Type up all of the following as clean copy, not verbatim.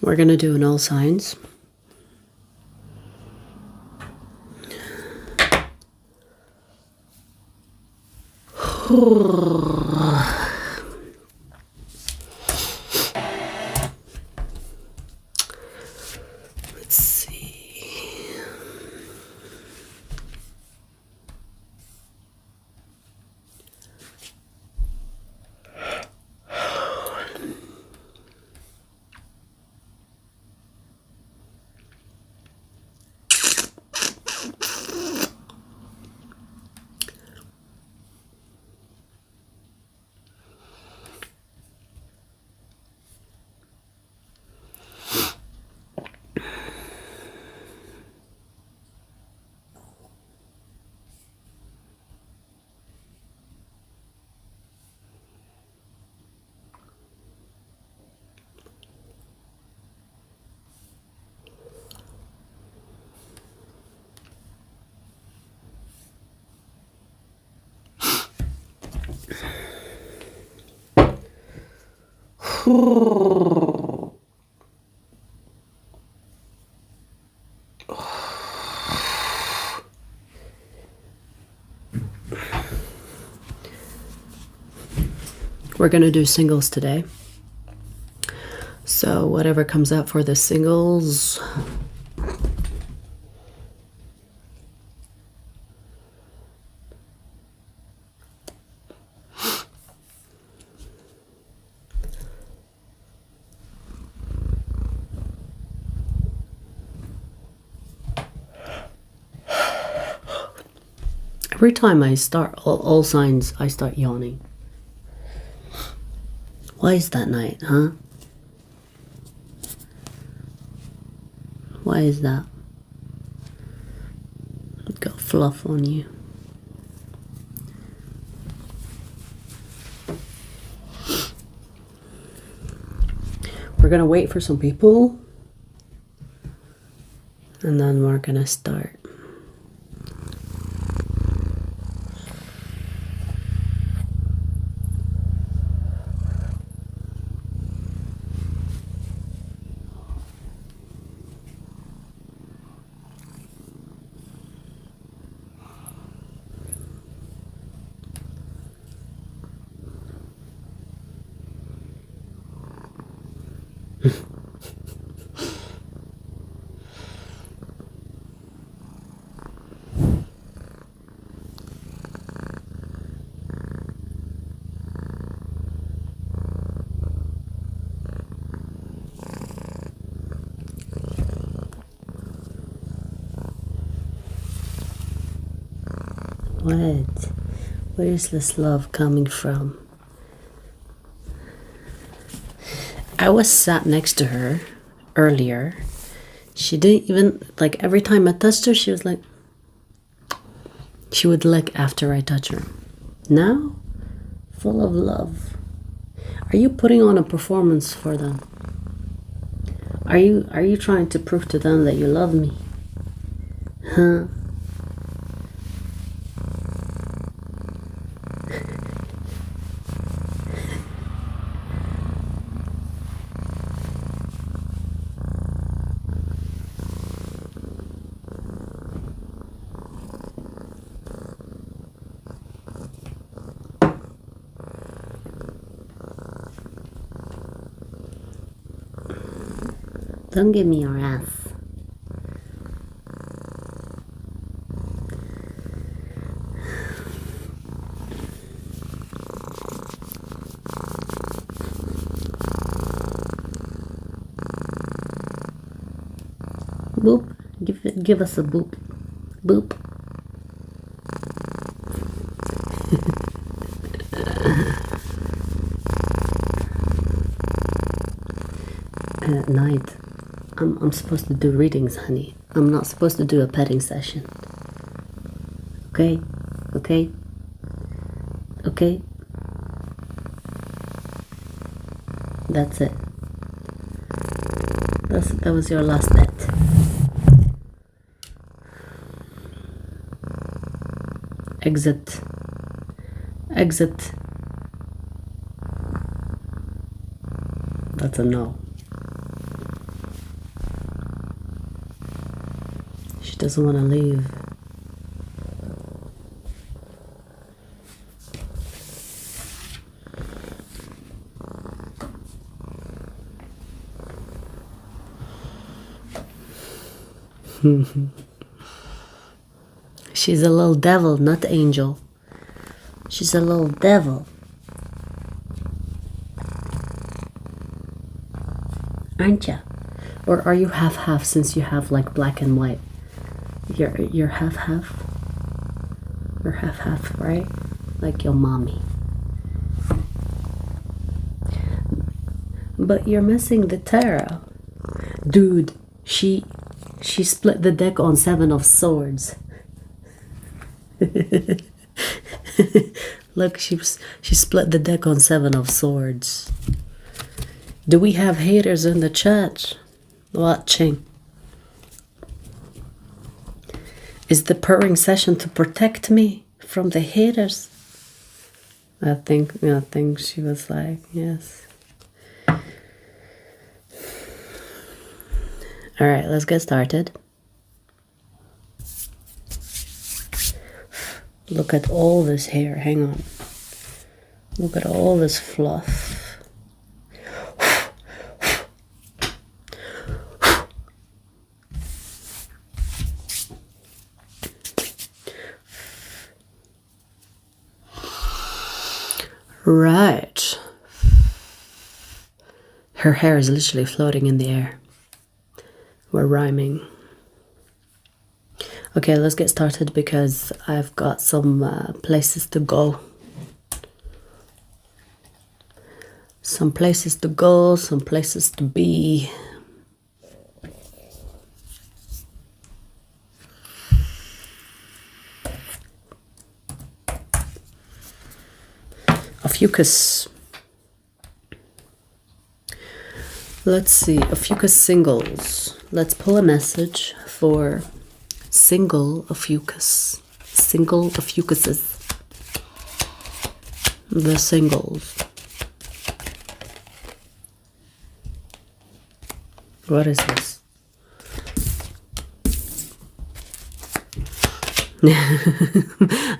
We're going to do an all signs. Let's see. We're going to do singles today. So whatever comes up for the singles. Every time I start all signs, I start yawning. Why is that, Night, huh? Why is that? Got fluff on you. We're gonna wait for some people, and then we're gonna start. What? Where is this love coming from? I was sat next to her earlier. She didn't even, like, every time I touched her, she was like, she would lick after I touch her. Now, full of love. Are you putting on a performance for them? Are you trying to prove to them that you love me? Huh? Don't give me your ass. Boop. Give us a boop. Boop. At night, I'm supposed to do readings, honey. I'm not supposed to do a petting session. Okay? Okay? Okay? That's it. That was your last pet. Exit. Exit. That's a no. She doesn't want to leave. She's a little devil, not angel. She's a little devil. Aren't ya? Or are you half-half since you have like black and white? You're half-half? You're half-half, right? Like your mommy. But you're missing the tarot. Dude, she split the deck on 7 of Swords. Look, she split the deck on 7 of Swords. Do we have haters in the chat watching? Is the purring session to protect me from the haters? I think she was like, yes. All right, let's get started. Look at all this hair. Hang on. Look at all this fluff. Right. Her hair is literally floating in the air. We're rhyming. Okay, let's get started because I've got some places to go. Some places to go, some places to be. Ophiuchus. Let's see, Ophiuchus singles. Let's pull a message for single Ophiuchus. Single Ophiuchuses. The singles. What is this?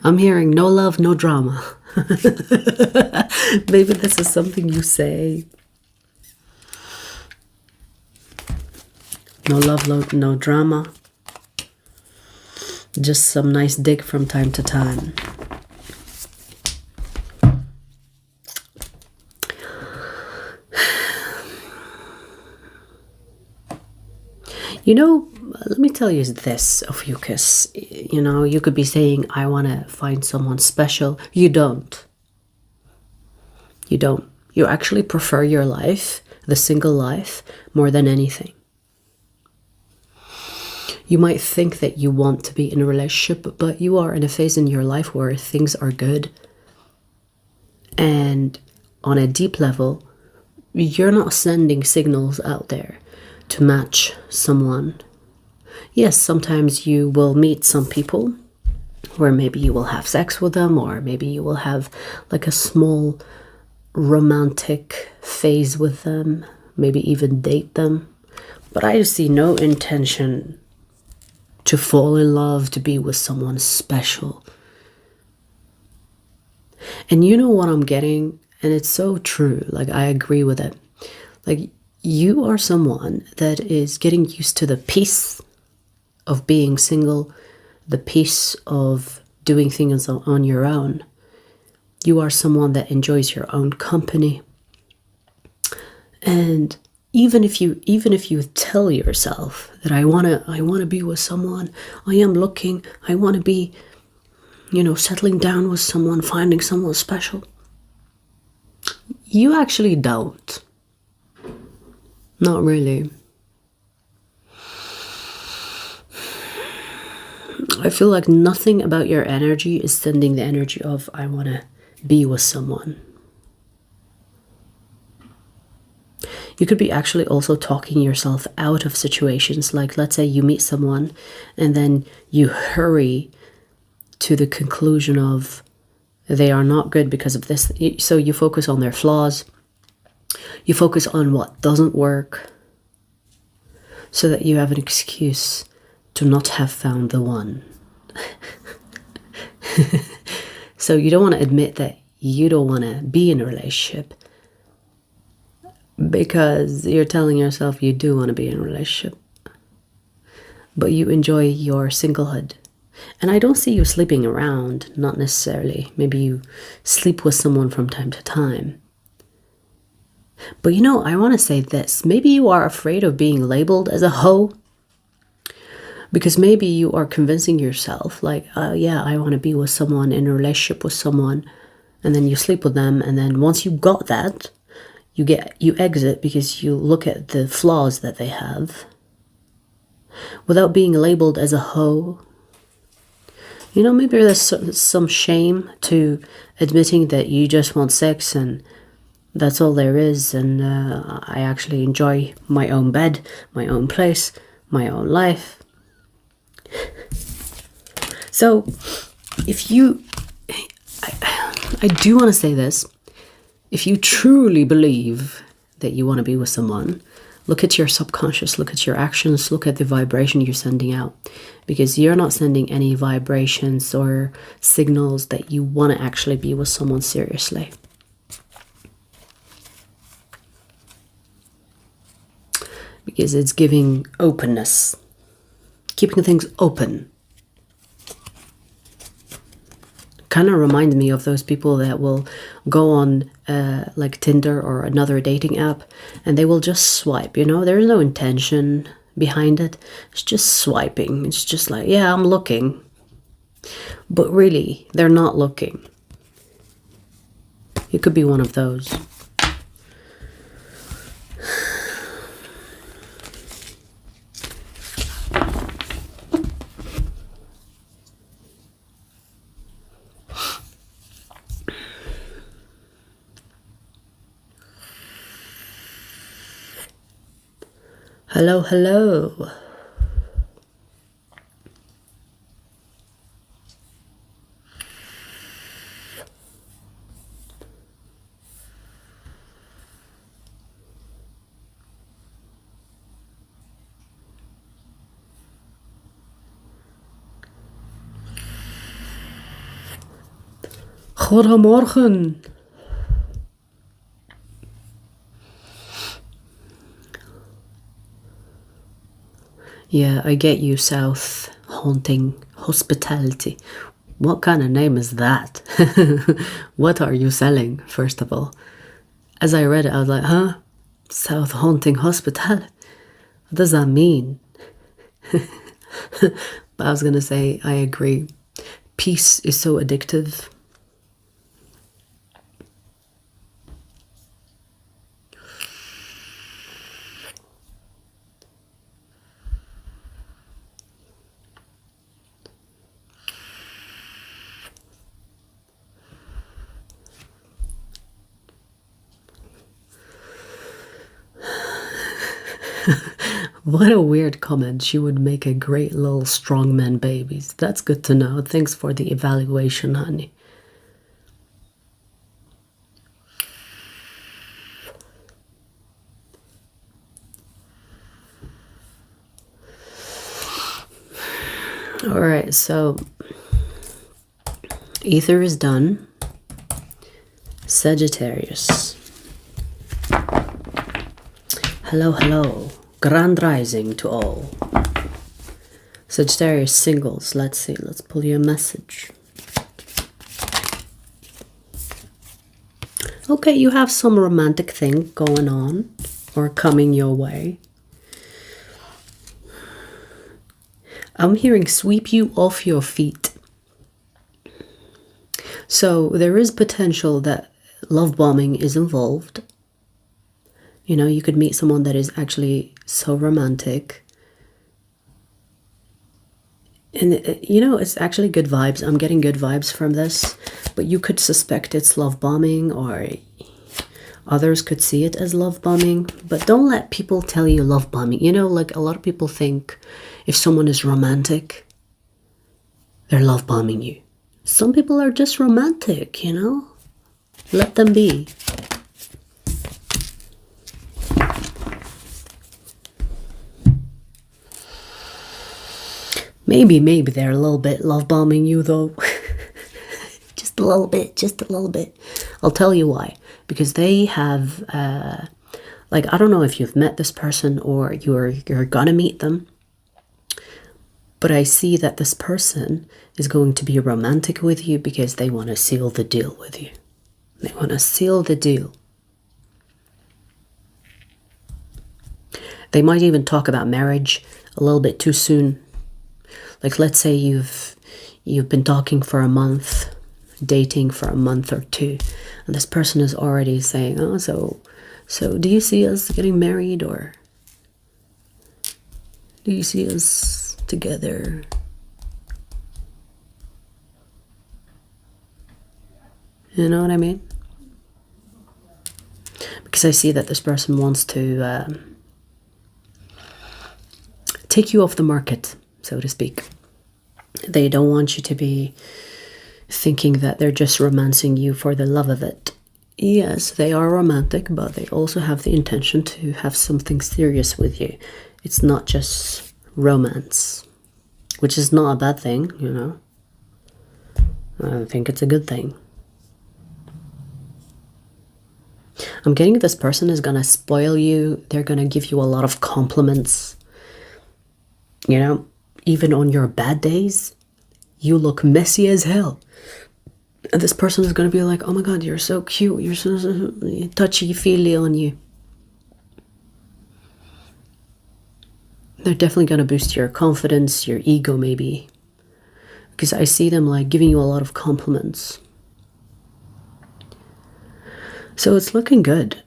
I'm hearing no love, no drama. Maybe this is something you say. No love, no drama. Just some nice dig from time to time. You know, let me tell you this, Ophiuchus. You know, you could be saying, I want to find someone special. You don't. You don't. You actually prefer your life, the single life, more than anything. You might think that you want to be in a relationship, but you are in a phase in your life where things are good. And on a deep level, you're not sending signals out there to match someone. Yes, sometimes you will meet some people where maybe you will have sex with them, or maybe you will have like a small romantic phase with them, maybe even date them. But I see no intention to fall in love, to be with someone special. And you know what I'm getting? And it's so true. Like, I agree with it. Like, you are someone that is getting used to the peace of being single, the peace of doing things on your own. You are someone that enjoys your own company. And even if you tell yourself that I wanna be with someone, I am looking, I wanna be, you know, settling down with someone, finding someone special, you actually don't. Not really. I feel like nothing about your energy is sending the energy of I want to be with someone. You could be actually also talking yourself out of situations. Like, let's say you meet someone and then you hurry to the conclusion of they are not good because of this. So you focus on their flaws. You focus on what doesn't work so that you have an excuse to not have found the one. So you don't want to admit that you don't want to be in a relationship because you're telling yourself you do want to be in a relationship, but you enjoy your singlehood. And I don't see you sleeping around, not necessarily. Maybe you sleep with someone from time to time. But you know, I want to say this. Maybe you are afraid of being labeled as a hoe. Because maybe you are convincing yourself, like, yeah, I want to be with someone, in a relationship with someone. And then you sleep with them. And then once you got that, you exit because you look at the flaws that they have. Without being labeled as a hoe. You know, maybe there's some shame to admitting that you just want sex and that's all there is. And I actually enjoy my own bed, my own place, my own life. So, if you, I do want to say this, if you truly believe that you want to be with someone, look at your subconscious, look at your actions, look at the vibration you're sending out. Because you're not sending any vibrations or signals that you want to actually be with someone seriously. Because it's giving openness, keeping things open. Kind of reminds me of those people that will go on like Tinder or another dating app and they will just swipe, you know, there's no intention behind it. It's just swiping. It's just like, yeah, I'm looking. But really, they're not looking. You could be one of those. Hello, hello. Goedemorgen. Yeah, I get you, South Haunting Hospitality. What kind of name is that? What are you selling, first of all? As I read it, I was like, huh? South Haunting Hospitality? What does that mean? But I was going to say, I agree. Peace is so addictive. What a weird comment. She would make a great little strongman babies. That's good to know. Thanks for the evaluation, honey. All right, so ether is done. Sagittarius. Hello, hello. Grand rising to all. Sagittarius singles. Let's see. Let's pull you a message. Okay, you have some romantic thing going on or coming your way. I'm hearing sweep you off your feet. So there is potential that love bombing is involved. You know, you could meet someone that is actually so romantic. And, you know, it's actually good vibes. I'm getting good vibes from this. But you could suspect it's love bombing, or others could see it as love bombing. But don't let people tell you love bombing. You know, like a lot of people think if someone is romantic, they're love bombing you. Some people are just romantic, you know? Let them be. Maybe they're a little bit love bombing you though. Just a little bit, just a little bit. I'll tell you why. Because they have, like, I don't know if you've met this person or you're gonna meet them. But I see that this person is going to be romantic with you because they want to seal the deal with you. They want to seal the deal. They might even talk about marriage a little bit too soon. Like, let's say you've been talking for a month, dating for a month or two, and this person is already saying, oh, so do you see us getting married, or do you see us together? You know what I mean? Because I see that this person wants to take you off the market, so to speak. They don't want you to be thinking that they're just romancing you for the love of it. Yes, they are romantic, but they also have the intention to have something serious with you. It's not just romance, which is not a bad thing, you know. I think it's a good thing. I'm getting this person is gonna spoil you. They're gonna give you a lot of compliments. You know, even on your bad days, you look messy as hell. And this person is gonna be like, oh my god, you're so cute. You're so touchy-feely on you. They're definitely gonna boost your confidence, your ego maybe. Because I see them like giving you a lot of compliments. So it's looking good.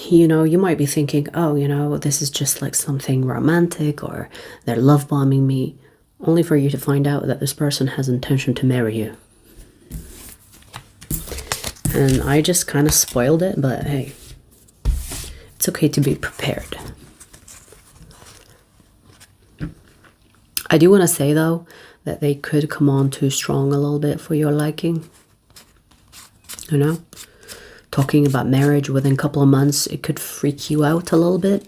You know, you might be thinking, oh, you know, this is just like something romantic, or they're love bombing me, only for you to find out that this person has intention to marry you. And I just kind of spoiled it, but hey, it's okay to be prepared. I do want to say though, that they could come on too strong a little bit for your liking. You know? Talking about marriage within a couple of months, it could freak you out a little bit.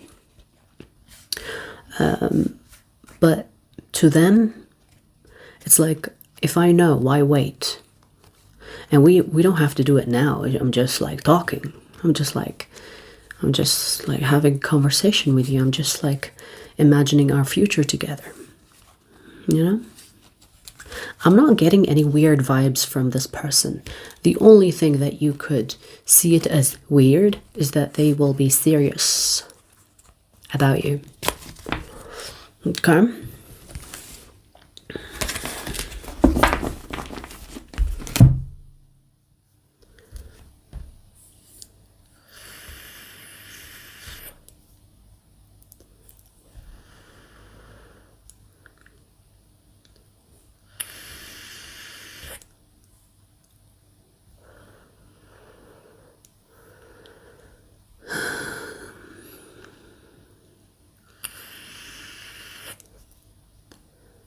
But to them, it's like, if I know, why wait? And we don't have to do it now. I'm just like talking. I'm just like having a conversation with you. I'm just like imagining our future together. You know? I'm not getting any weird vibes from this person. The only thing that you could see it as weird is that they will be serious about you. Okay?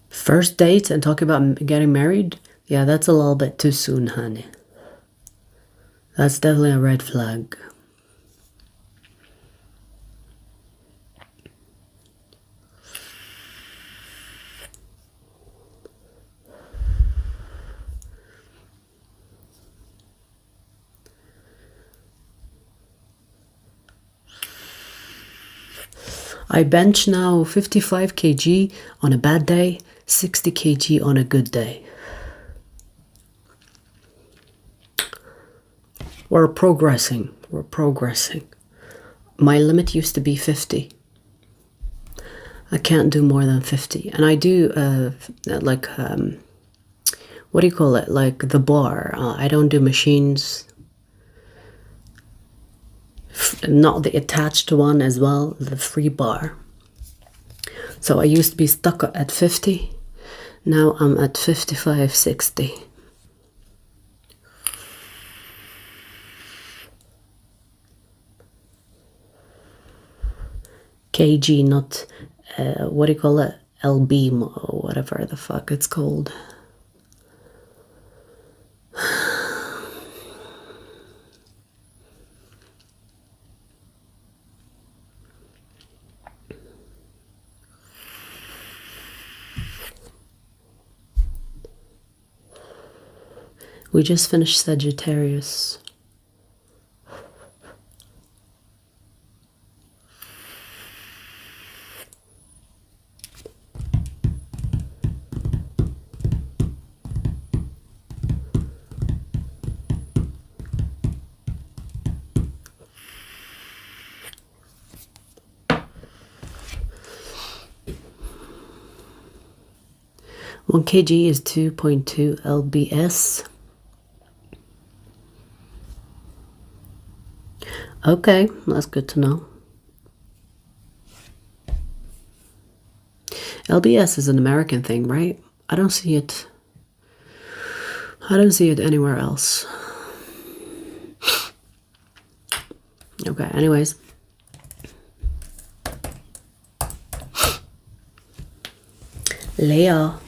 First date and talk about getting married? Yeah, that's a little bit too soon, honey. That's definitely a red flag. I bench now 55 kg on a bad day, 60 kg on a good day. We're progressing. We're progressing. My limit used to be 50. I can't do more than 50. And I do like, what do you call it? Like the bar. I don't do machines. Not the attached one as well, the free bar. So I used to be stuck at 50. Now I'm at 55, 60. kg, not, what do you call it? LB or whatever the fuck it's called. We just finished Sagittarius. One kg is 2.2 lbs. Okay, that's good to know. LBS is an American thing, right? I don't see it. I don't see it anywhere else. Okay, anyways. Leo.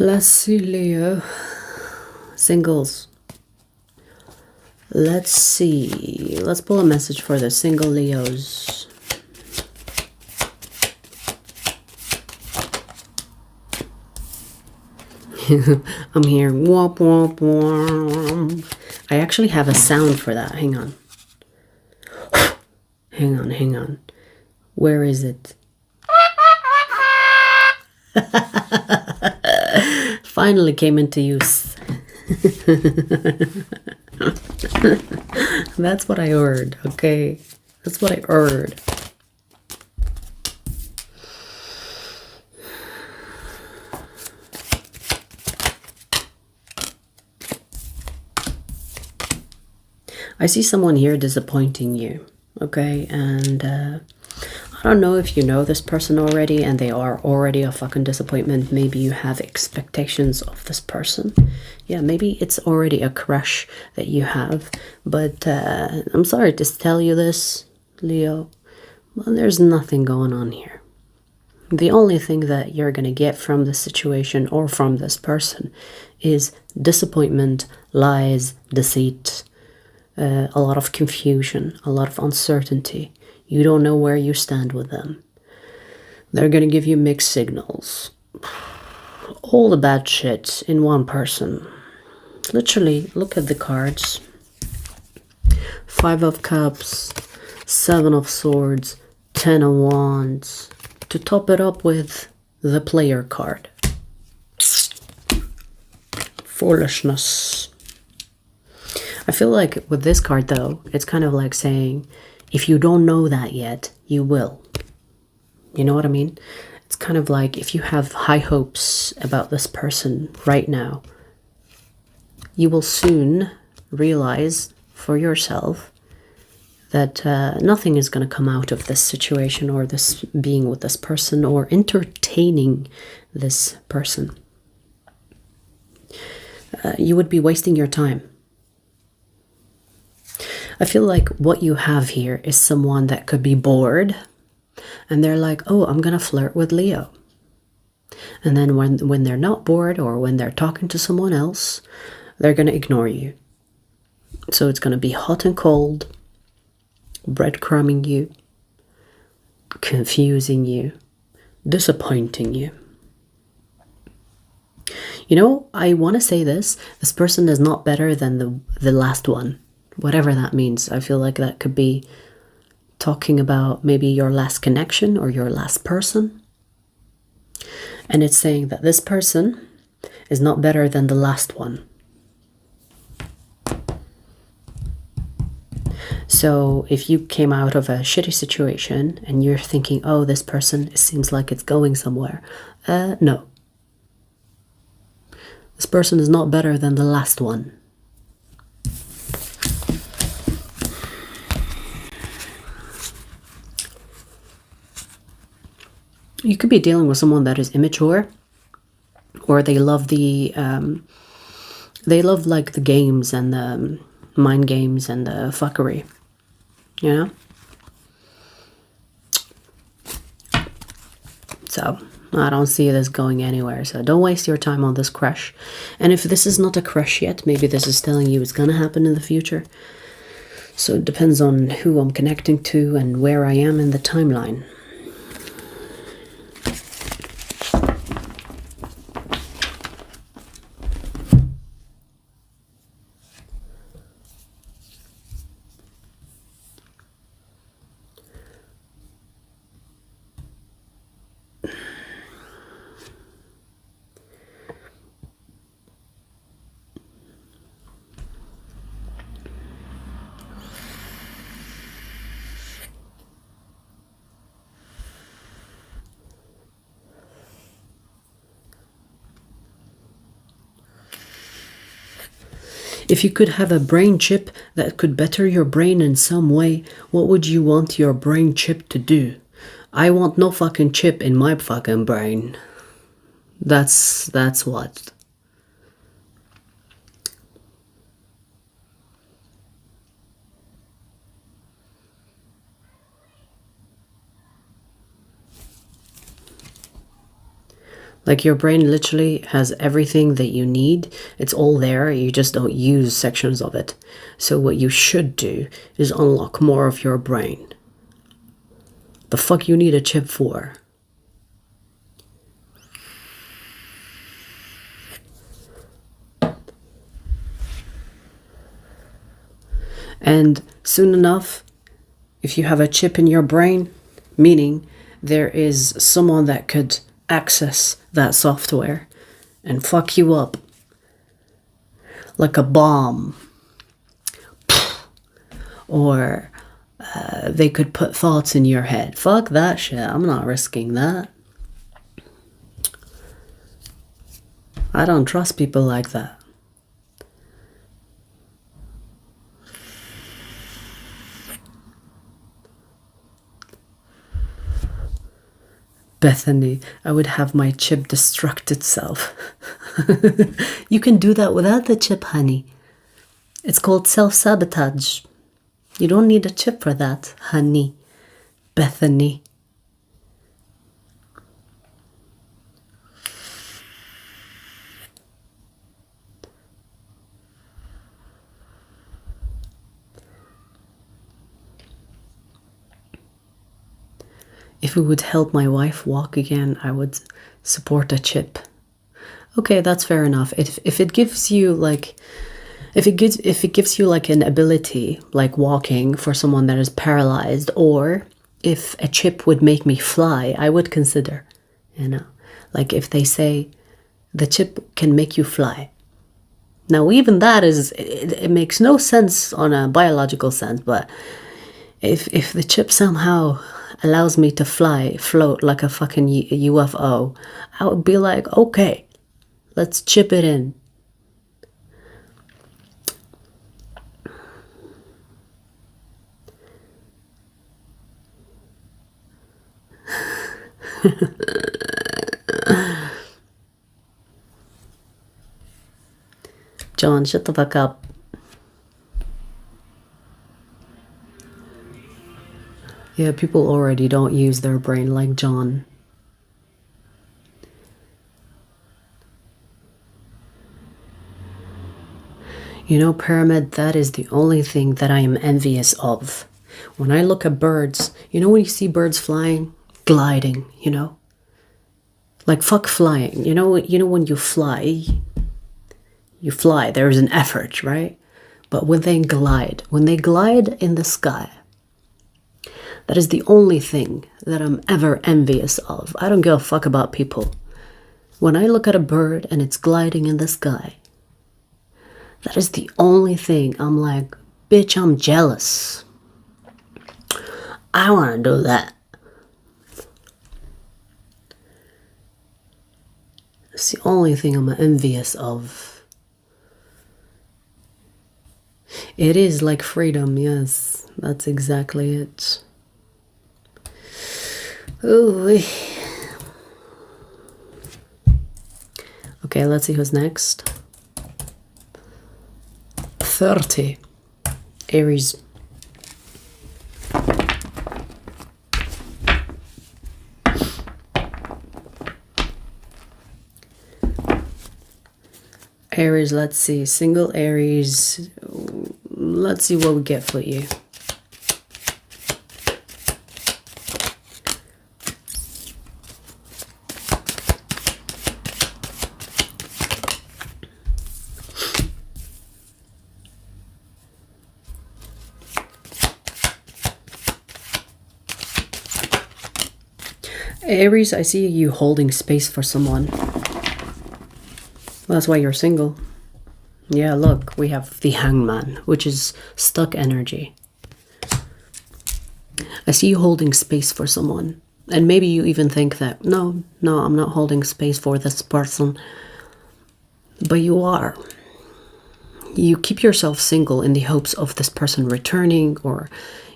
Let's see, Leo. Singles. Let's see. Let's pull a message for the single Leos. I'm here. Womp, womp, womp. I actually have a sound for that. Hang on. Hang on, hang on. Where is it? Finally came into use. That's what I heard, okay? That's what I heard. I see someone here disappointing you, okay? And I don't know if you know this person already and they are already a fucking disappointment. Maybe you have expectations of this person. Yeah, maybe it's already a crush that you have. But I'm sorry to tell you this, Leo. Well, there's nothing going on here. The only thing that you're going to get from this situation or from this person is disappointment, lies, deceit, a lot of confusion, a lot of uncertainty. You don't know where you stand with them. They're going to give you mixed signals. All the bad shit in one person. Literally, look at the cards. 5 of Cups, 7 of Swords, 10 of Wands. To top it up with the Player card. Foolishness. I feel like with this card though, it's kind of like saying, if you don't know that yet, you will. You know what I mean? It's kind of like if you have high hopes about this person right now, you will soon realize for yourself that nothing is going to come out of this situation or this being with this person or entertaining this person. You would be wasting your time. I feel like what you have here is someone that could be bored and they're like, oh, I'm going to flirt with Leo. And then when they're not bored or when they're talking to someone else, they're going to ignore you. So it's going to be hot and cold, breadcrumbing you, confusing you, disappointing you. You know, I want to say this person is not better than the last one. Whatever that means. I feel like that could be talking about maybe your last connection or your last person. And it's saying that this person is not better than the last one. So if you came out of a shitty situation and you're thinking, oh, this person, it seems like it's going somewhere. No. This person is not better than the last one. You could be dealing with someone that is immature, or they love like the games and the mind games and the fuckery, you know? So I don't see this going anywhere. So don't waste your time on this crush. And if this is not a crush yet, maybe this is telling you it's gonna happen in the future. So it depends on who I'm connecting to and where I am in the timeline. If you could have a brain chip that could better your brain in some way, what would you want your brain chip to do? I want no fucking chip in my fucking brain. That's what. Like your brain literally has everything that you need. It's all there. You just don't use sections of it. So what you should do is unlock more of your brain. The fuck you need a chip for? And soon enough, if you have a chip in your brain, meaning there is someone that could access that software and fuck you up like a bomb, or they could put thoughts in your head. Fuck that shit. I'm not risking that. I don't trust people like that. Bethany, I would have my chip destruct itself. You can do that without the chip, honey. It's called self-sabotage. You don't need a chip for that, honey. Bethany. If it would help my wife walk again, I would support a chip. Okay, that's fair enough. If it gives you like, if it gives you like an ability, like walking for someone that is paralyzed, or if a chip would make me fly, I would consider, you know, like if they say the chip can make you fly. Now, even that is, it makes no sense on a biological sense, but if the chip somehow allows me to float like a fucking UFO, I would be like, okay, let's chip it in. John, shut the fuck up. Yeah, people already don't use their brain like John. You know, Pyramid, that is the only thing that I am envious of. When I look at birds, you know when you see birds flying? Gliding, you know? Like, fuck flying. You know when you fly, there's an effort, right? But when they glide in the sky, that is the only thing that I'm ever envious of. I don't give a fuck about people. When I look at a bird and it's gliding in the sky, that is the only thing I'm like, bitch, I'm jealous. I want to do that. It's the only thing I'm envious of. It is like freedom, yes. That's exactly it. Ooh. Okay, let's see who's next. 30. Aries. Aries, let's see. Single Aries. Let's see what we get for you. Aries, I see you holding space for someone. Well, that's why you're single. Yeah, look, we have the Hangman, which is stuck energy. I see you holding space for someone. And maybe you even think that, no, I'm not holding space for this person. But you are. you keep yourself single in the hopes of this person returning, or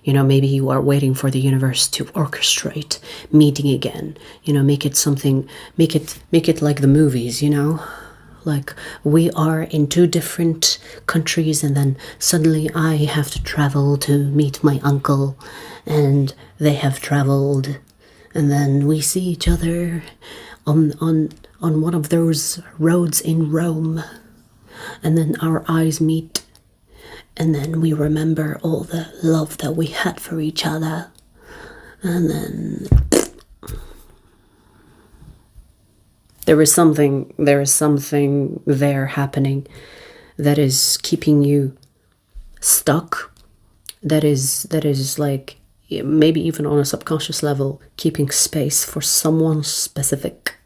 maybe you are waiting for the universe to orchestrate meeting again, make it something, make it like the movies, like we are in two different countries and then suddenly I have to travel to meet my uncle and they have traveled, and then we see each other on one of those roads in Rome, and then our eyes meet, and then we remember all the love that we had for each other, and then there is something there happening that is keeping you stuck, that is like maybe even on a subconscious level keeping space for someone specific.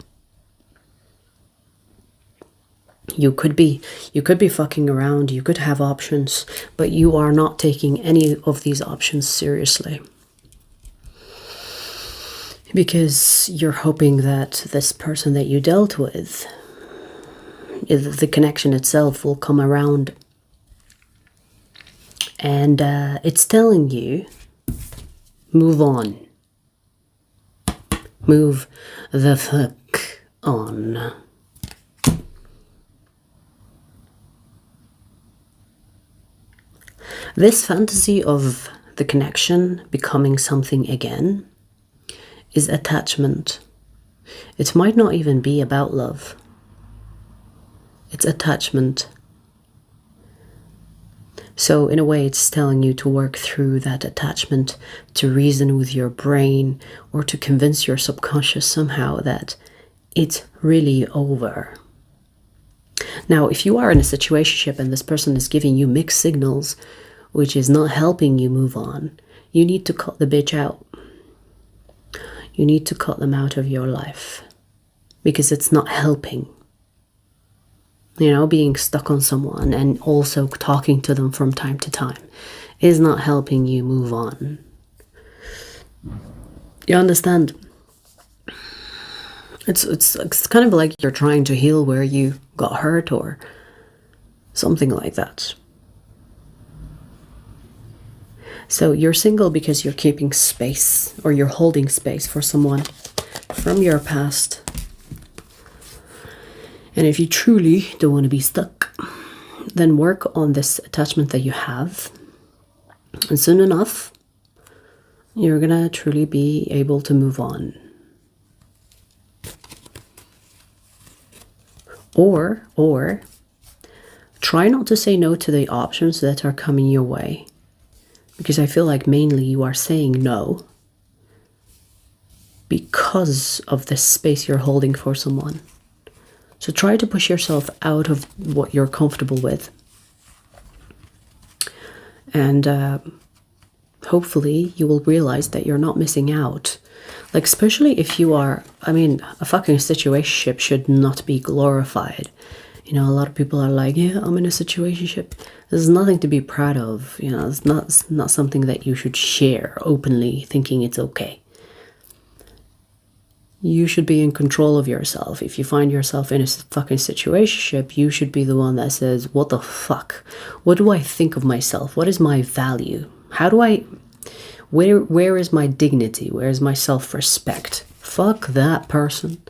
You could be fucking around, you could have options, but you are not taking any of these options seriously. Because you're hoping that this person that you dealt with, the connection itself will come around. And it's telling you, move on. Move the fuck on. This fantasy of the connection becoming something again is attachment. It might not even be about love. It's attachment. So in a way, it's telling you to work through that attachment, to reason with your brain, or to convince your subconscious somehow that it's really over. Now, if you are in a situationship and this person is giving you mixed signals, which is not helping you move on, you need to cut the bitch out. You need to cut them out of your life because it's not helping. Being stuck on someone and also talking to them from time to time is not helping you move on. You understand? It's kind of like you're trying to heal where you got hurt or something like that. So you're single because you're keeping space, or you're holding space for someone from your past. And if you truly don't want to be stuck, then work on this attachment that you have. And soon enough, you're gonna truly be able to move on. Or try not to say no to the options that are coming your way. Because I feel like mainly you are saying no because of the space you're holding for someone. So try to push yourself out of what you're comfortable with. And hopefully you will realize that you're not missing out. Like, especially if you are, a fucking situationship should not be glorified. A lot of people are like, yeah, I'm in a situationship. There's nothing to be proud of. It's not something that you should share openly, thinking it's okay. You should be in control of yourself. If you find yourself in a fucking situationship, you should be the one that says, what the fuck? What do I think of myself? What is my value? Where is my dignity? Where is my self-respect? Fuck that person.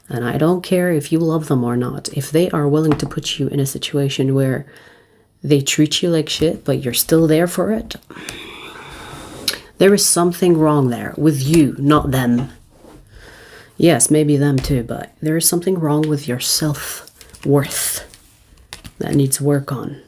And I don't care if you love them or not. If they are willing to put you in a situation where they treat you like shit, but you're still there for it, there is something wrong there with you, not them. Yes, maybe them too, but there is something wrong with your self-worth that needs work on.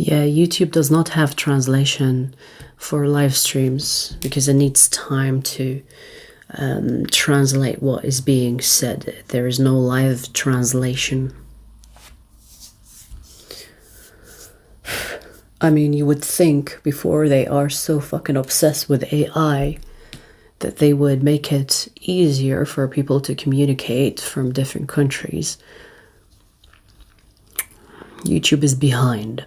Yeah, YouTube does not have translation for live streams because it needs time to translate what is being said. There is no live translation. I mean, you would think before they are so fucking obsessed with AI that they would make it easier for people to communicate from different countries. YouTube is behind.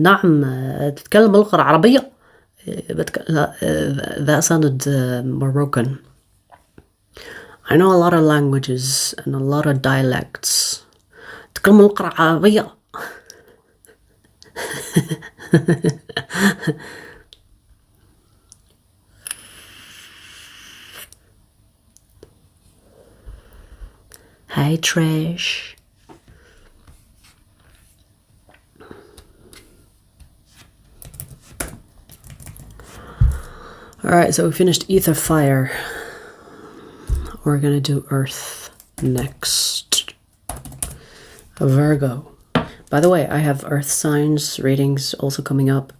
نعم تتكلم اللغة العربية that sounded Moroccan. I know a lot of languages and a lot of dialects. تتكلم اللغة العربية. Hi Trish. Alright, so we finished ether fire. We're gonna do earth next. Virgo. By the way, I have earth signs readings also coming up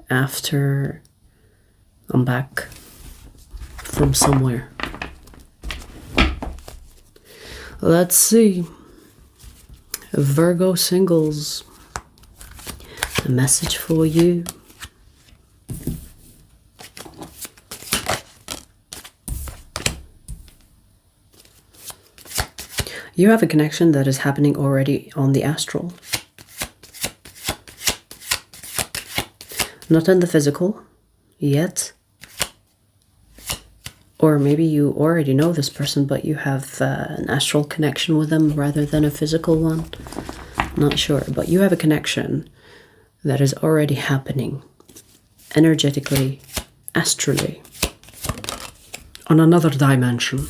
after I'm back from somewhere. Let's see. Virgo singles. A message for you. You have a connection that is happening already on the astral. Not in the physical yet. Or maybe you already know this person, but you have an astral connection with them rather than a physical one. Not sure, but you have a connection that is already happening energetically, astrally, on another dimension.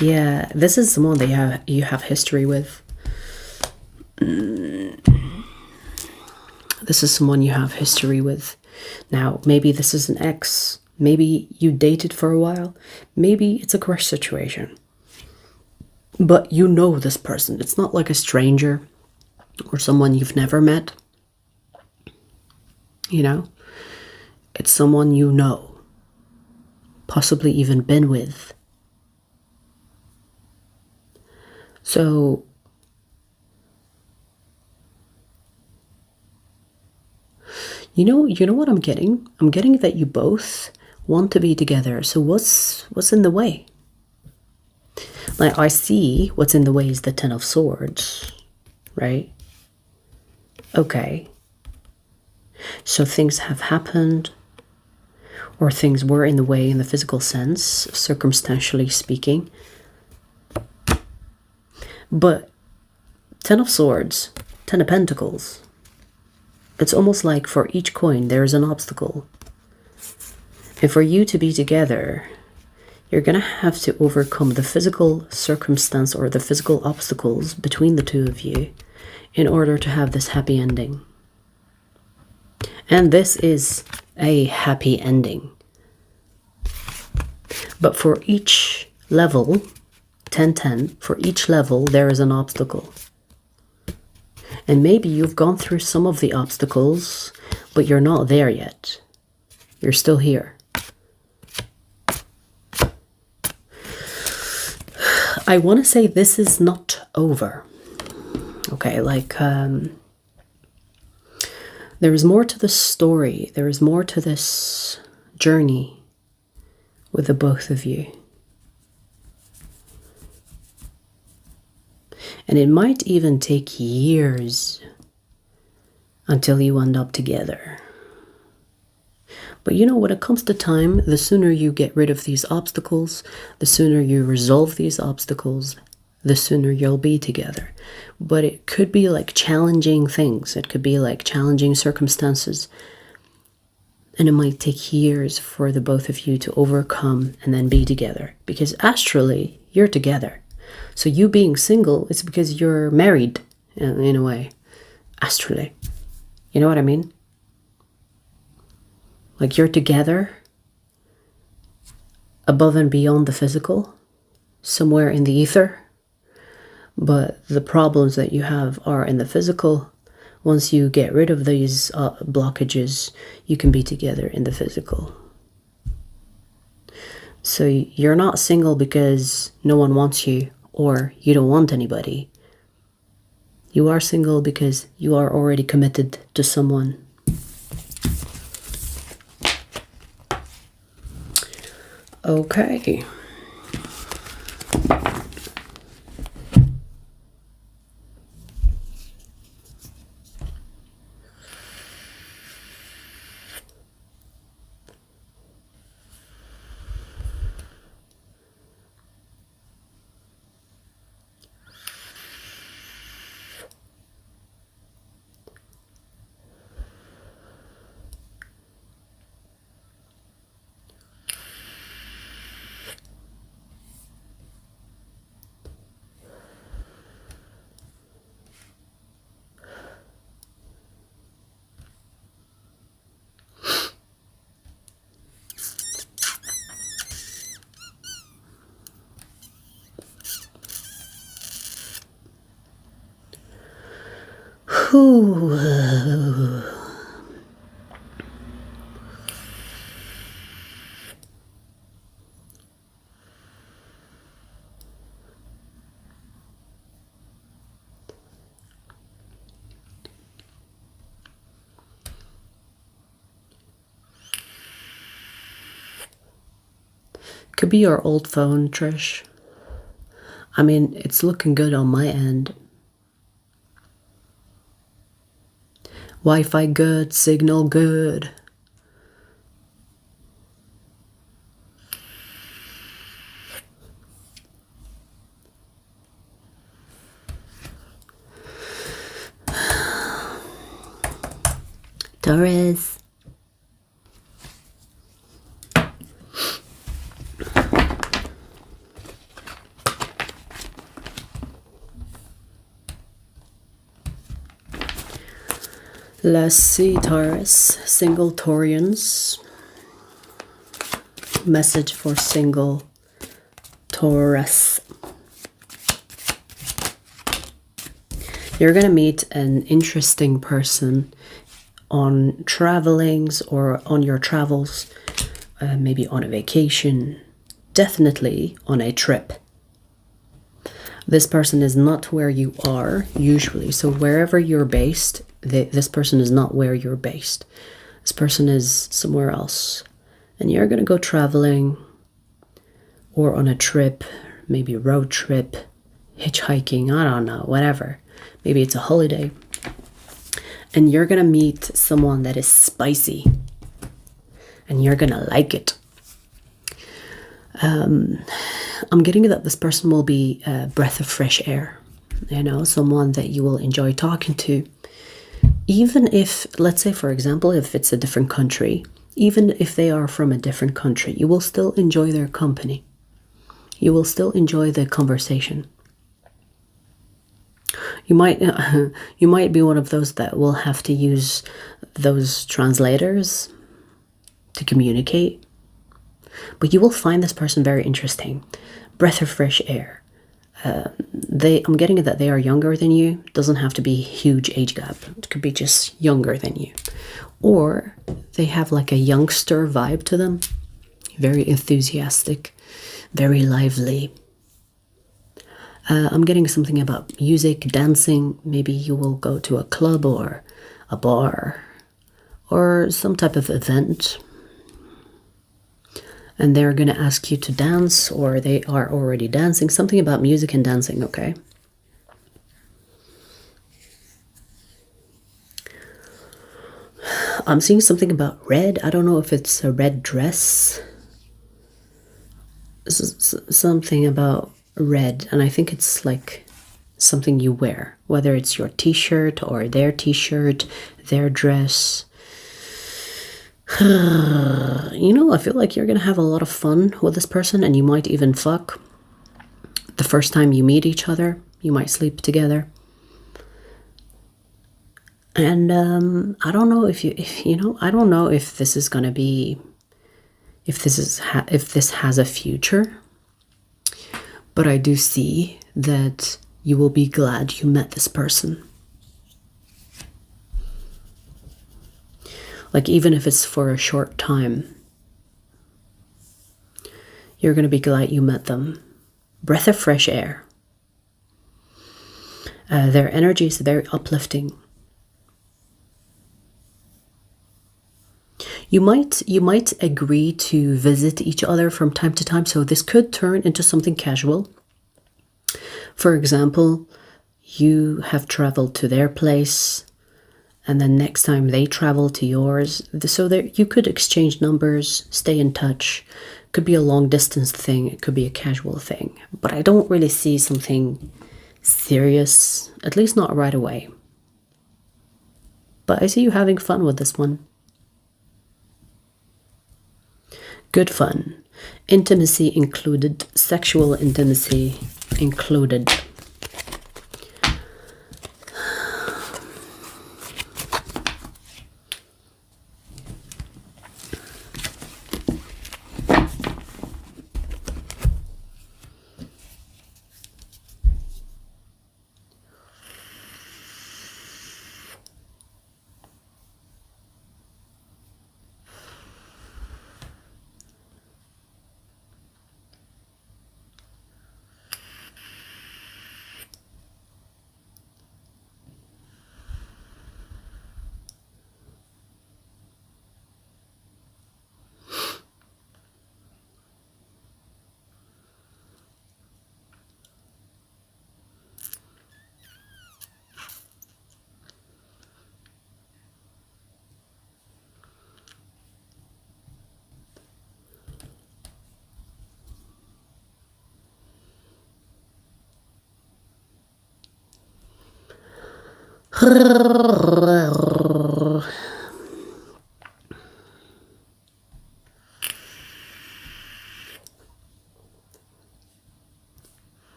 Yeah, this is someone that you have history with. This is someone you have history with. Now, maybe this is an ex. Maybe you dated for a while. Maybe it's a crush situation. But you know this person. It's not like a stranger or someone you've never met. You know? It's someone you know. Possibly even been with. So, you know what I'm getting? I'm getting that you both want to be together. So what's in the way? Like, I see what's in the way is the Ten of Swords, right? Okay. So things have happened, or things were in the way in the physical sense, circumstantially speaking. But Ten of Swords, Ten of Pentacles, it's almost like for each coin there is an obstacle. And for you to be together, you're going to have to overcome the physical circumstance or the physical obstacles between the two of you in order to have this happy ending. And this is a happy ending. But for each level, 10-10, for each level there is an obstacle. And maybe you've gone through some of the obstacles, but you're not there yet. You're still here. I want to say this is not over. Okay, like, there is more to the story. There is more to this journey with the both of you. And it might even take years until you end up together. But you know, when it comes to time, the sooner you get rid of these obstacles, the sooner you resolve these obstacles, the sooner you'll be together. But it could be like challenging things. It could be like challenging circumstances. And it might take years for the both of you to overcome and then be together. Because astrally, you're together. So you being single, it's because you're married in a way, astrally. You know what I mean? Like you're together above and beyond the physical, somewhere in the ether. But the problems that you have are in the physical. Once you get rid of these blockages, you can be together in the physical. So you're not single because no one wants you or you don't want anybody. You are single because you are already committed to someone. Okay. Could be your old phone, Trish. I mean, it's looking good on my end. Wi-Fi good, signal good. Taurus. Let's see, Taurus. Single Taurians. Message for single Taurus. You're going to meet an interesting person on travelings or on your travels, maybe on a vacation, definitely on a trip. This person is not where you are usually. So wherever you're based, this person is not where you're based. This person is somewhere else. And you're going to go traveling or on a trip, maybe a road trip, hitchhiking, I don't know, whatever. Maybe it's a holiday. And you're going to meet someone that is spicy. And you're going to like it. I'm getting that this person will be a breath of fresh air. You know, someone that you will enjoy talking to. Even if, let's say, for example, if it's a different country, even if they are from a different country, you will still enjoy their company. You will still enjoy the conversation. You might be one of those that will have to use those translators to communicate. But you will find this person very interesting. Breath of fresh air. I'm getting that they are younger than you. Doesn't have to be a huge age gap. It could be just younger than you. Or they have like a youngster vibe to them. Very enthusiastic. Very lively. I'm getting something about music, dancing. Maybe you will go to a club or a bar. Or some type of event. And they're going to ask you to dance, or they are already dancing. Something about music and dancing, okay? I'm seeing something about red. I don't know if it's a red dress. Something about red, and I think it's like something you wear, whether it's your t-shirt or their t-shirt, their dress. You know, I feel like you're gonna have a lot of fun with this person, and you might even fuck the first time you meet each other. You might sleep together. And I don't know if you know, I don't know if this is gonna be, if this has a future, but I do see that you will be glad you met this person. Like, even if it's for a short time, you're gonna be glad you met them. Breath of fresh air. Their energy is very uplifting. You might agree to visit each other from time to time, so this could turn into something casual. For example, you have traveled to their place, and then next time they travel to yours, so that you could exchange numbers, stay in touch. Could be a long distance thing, it could be a casual thing, but I don't really see something serious, at least not right away. But I see you having fun with this one. Good fun. Intimacy included. Sexual intimacy included.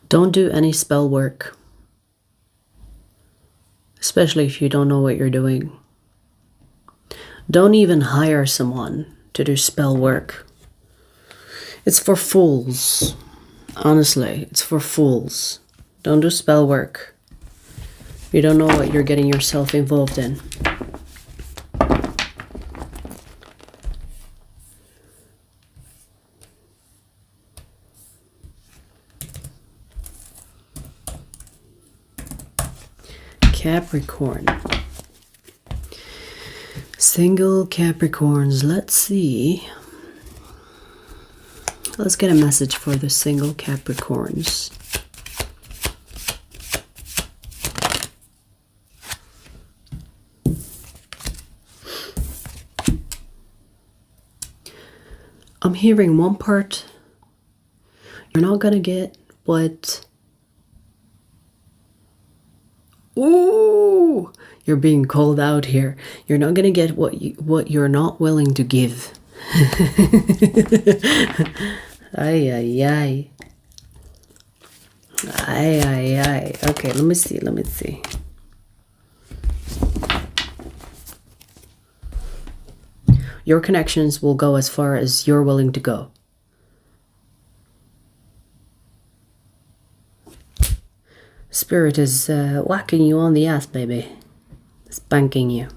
Don't do any spell work, especially if you don't know what you're doing. Don't even hire someone to do spell work. It's for fools. Honestly, it's for fools. Don't do spell work. You don't know what you're getting yourself involved in. Capricorn. Single Capricorns. Let's see. Let's get a message for the single Capricorns. I'm hearing one part. You're not gonna get what... Ooh! You're being called out here. You're not gonna get what you're not willing to give. Ay, ay, ay. Ay, ay, ay. Okay, let me see. Your connections will go as far as you're willing to go. Spirit is whacking you on the ass, baby. Spanking you.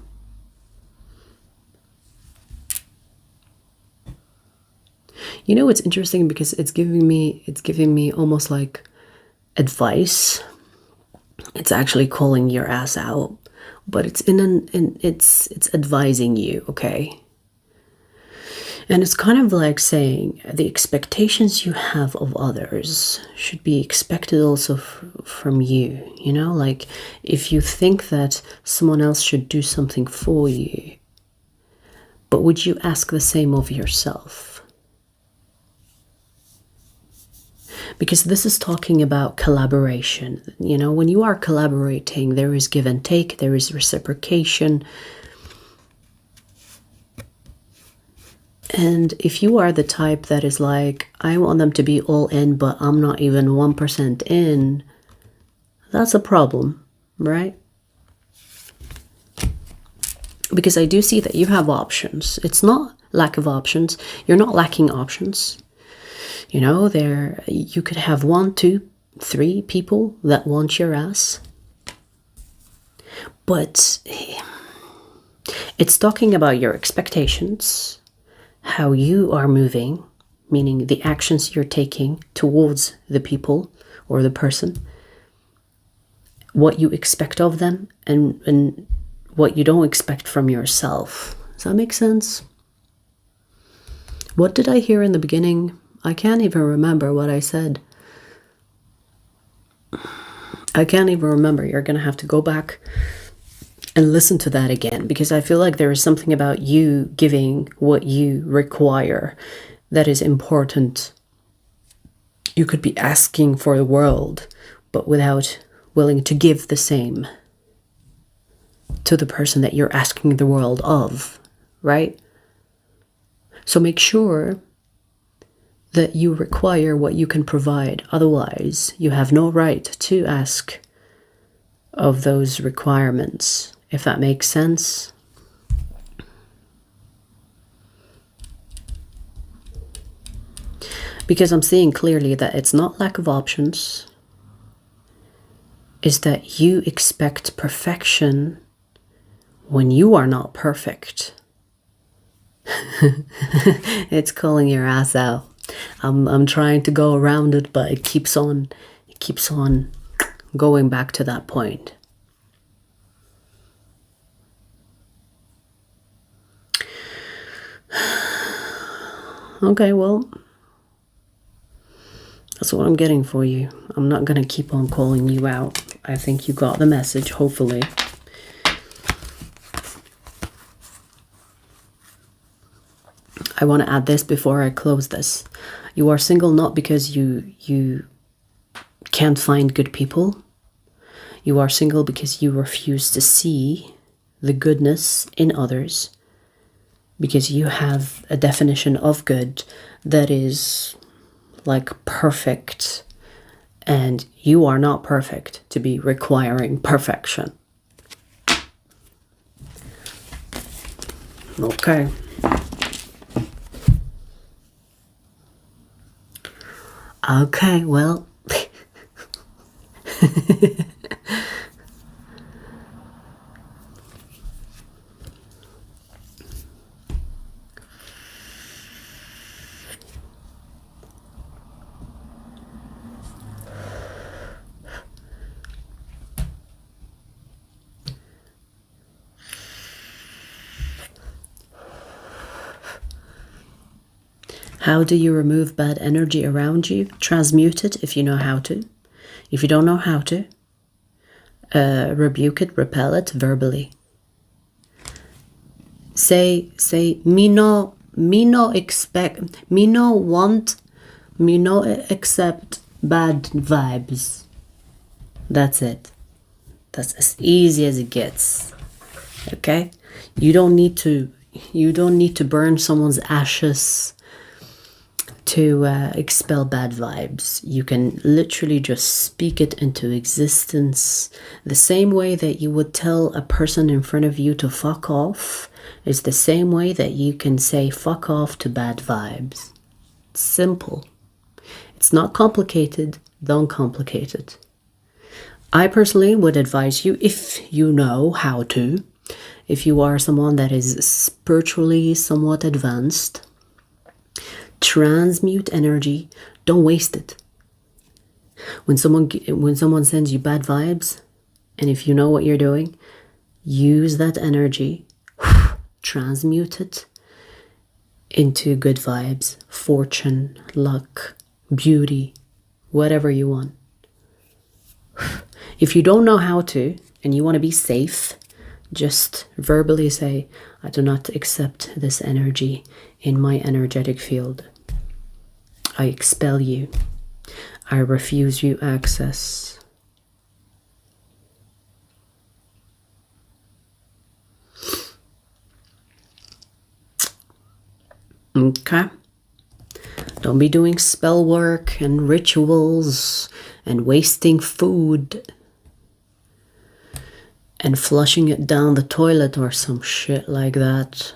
You know, it's interesting because it's giving me almost like advice. It's actually calling your ass out, but it's it's advising you, okay? And it's kind of like saying the expectations you have of others should be expected also from you. You know, like if you think that someone else should do something for you, but would you ask the same of yourself? Because this is talking about collaboration. You know, when you are collaborating, there is give and take, there is reciprocation. And if you are the type that is like, I want them to be all in, but I'm not even 1% in, that's a problem, right? Because I do see that you have options. It's not lack of options. You're not lacking options. You know, you could have 1, 2, 3 people that want your ass. But it's talking about your expectations, how you are moving, meaning the actions you're taking towards the people or the person, what you expect of them, and what you don't expect from yourself. Does that make sense? What did I hear in the beginning? I can't even remember what I said. I can't even remember. You're going to have to go back and listen to that again, because I feel like there is something about you giving what you require that is important. You could be asking for the world, but without willing to give the same to the person that you're asking the world of, right? So make sure that you require what you can provide. Otherwise, you have no right to ask of those requirements, if that makes sense. Because I'm seeing clearly that it's not lack of options, is that you expect perfection when you are not perfect. It's calling your ass out. I'm trying to go around it, but it keeps on going back to that point. Okay, well, that's what I'm getting for you. I'm not going to keep on calling you out. I think you got the message, hopefully. I want to add this before I close this. You are single not because you can't find good people. You are single because you refuse to see the goodness in others, because you have a definition of good that is like perfect, and you are not perfect to be requiring perfection. Okay. Okay, well. How do you remove bad energy around you? Transmute it if you know how to. If you don't know how to, rebuke it, repel it verbally. Say, me no expect, me no want, me no accept bad vibes. That's it. That's as easy as it gets. Okay? You don't need to burn someone's ashes to expel bad vibes. You can literally just speak it into existence. The same way that you would tell a person in front of you to fuck off is the same way that you can say fuck off to bad vibes. It's simple. It's not complicated. Don't complicate it. I personally would advise you, if you know how to, if you are someone that is spiritually somewhat advanced, transmute energy. Don't waste it. When someone sends you bad vibes, and if you know what you're doing, use that energy, transmute it, into good vibes, fortune, luck, beauty, whatever you want. If you don't know how to, and you want to be safe, just verbally say, I do not accept this energy in my energetic field. I expel you. I refuse you access. Okay. Don't be doing spell work and rituals and wasting food and flushing it down the toilet or some shit like that.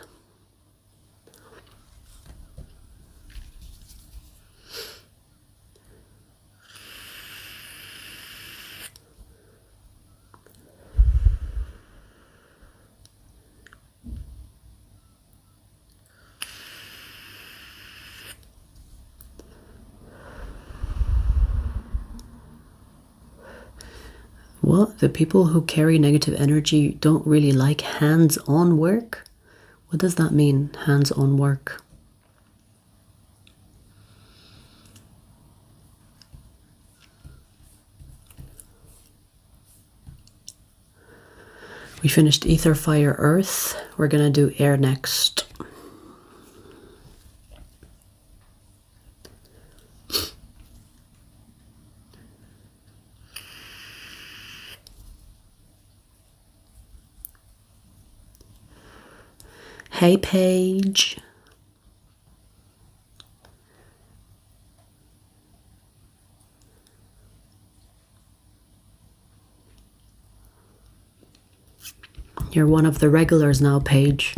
Well, the people who carry negative energy don't really like hands-on work. What does that mean, hands-on work? We finished ether, fire, earth. We're gonna do air next. Hey, Paige. You're one of the regulars now, Paige.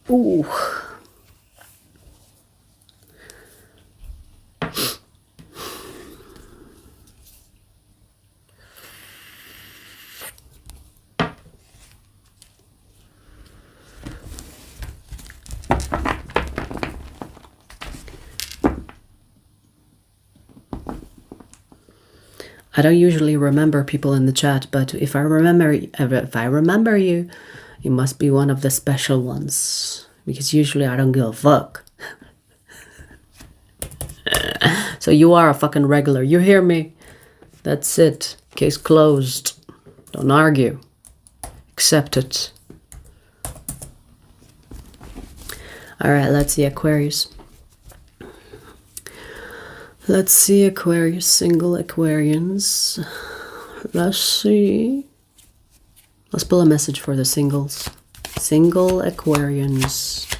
Ooh. I don't usually remember people in the chat, but if I remember you, you must be one of the special ones, because usually I don't give a fuck. So you are a fucking regular. You hear me? That's it. Case closed. Don't argue. Accept it. All right, let's see Aquarius. Let's see Aquarius, single Aquarians. Let's see. Let's pull a message for the singles. Single Aquarians.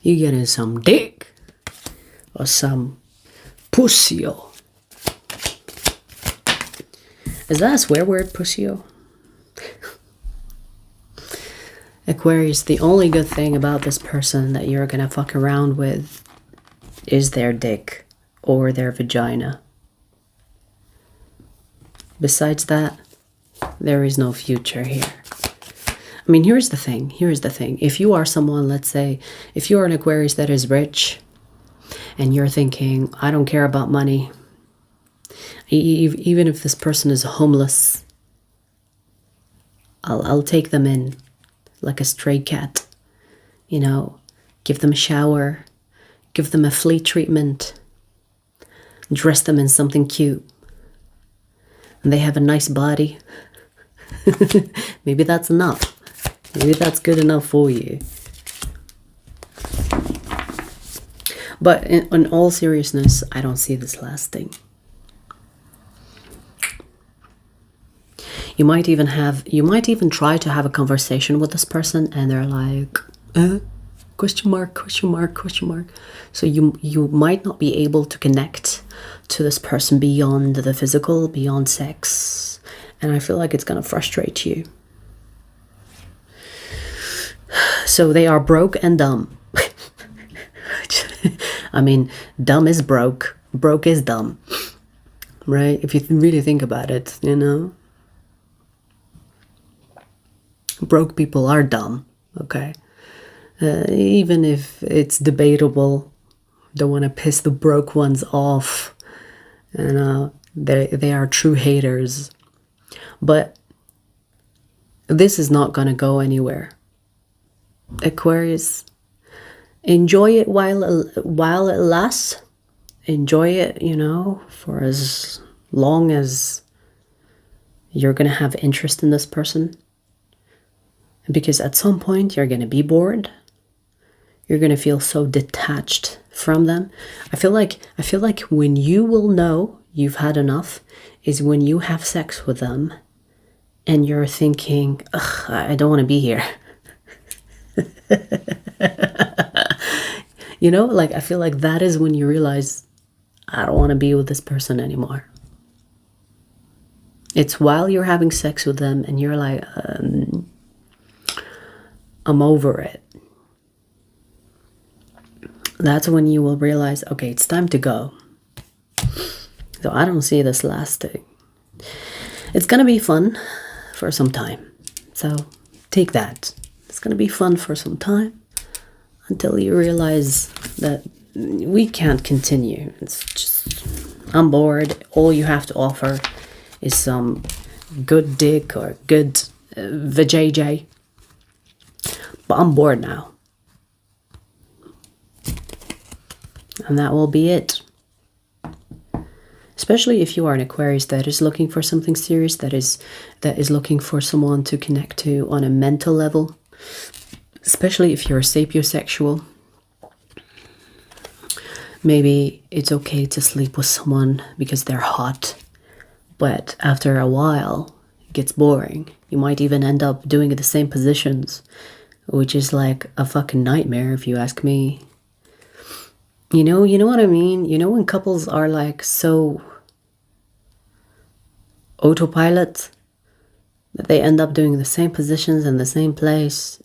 You getting some dick or some pussyo? Is that a swear word, pussyo? Aquarius, the only good thing about this person that you're gonna fuck around with is their dick or their vagina. Besides that, there is no future here. I mean, here's the thing. If you are someone, let's say, if you are an Aquarius that is rich and you're thinking, I don't care about money, even if this person is homeless, I'll take them in like a stray cat, you know, give them a shower, give them a flea treatment, dress them in something cute, and they have a nice body. Maybe that's enough. Maybe that's good enough for you. But in all seriousness, I don't see this lasting. You might even try to have a conversation with this person and they're like, question mark, question mark, question mark. So you might not be able to connect to this person beyond the physical, beyond sex. And I feel like it's going to frustrate you. So they are broke and dumb. I mean, dumb is broke. Broke is dumb. Right? If you really think about it, you know? Broke people are dumb, okay? Even if it's debatable, don't want to piss the broke ones off. You know, they are true haters. But this is not going to go anywhere. Aquarius, enjoy it while it lasts. Enjoy it, you know, for as long as you're going to have interest in this person. Because at some point you're going to be bored. You're going to feel so detached from them. I feel like when you will know you've had enough is when you have sex with them and you're thinking, ugh, I don't want to be here. You know, like, I feel like that is when you realize, I don't want to be with this person anymore. It's while you're having sex with them and you're like, I'm over it. That's when you will realize, okay, it's time to go. So I don't see this lasting. It's going to be fun for some time. So take that. It's going to be fun for some time until you realize that we can't continue. It's just, I'm bored. All you have to offer is some good dick or good vajayjay. But I'm bored now. And that will be it. Especially if you are an Aquarius that is looking for something serious, that is looking for someone to connect to on a mental level. Especially if you're a sapiosexual. Maybe it's okay to sleep with someone because they're hot. But after a while, it gets boring. You might even end up doing the same positions, which is like a fucking nightmare if you ask me. You know what I mean? You know when couples are like so autopilot that they end up doing the same positions in the same place.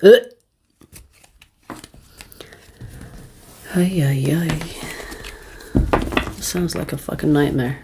Ay, ay, ay. Sounds like a fucking nightmare.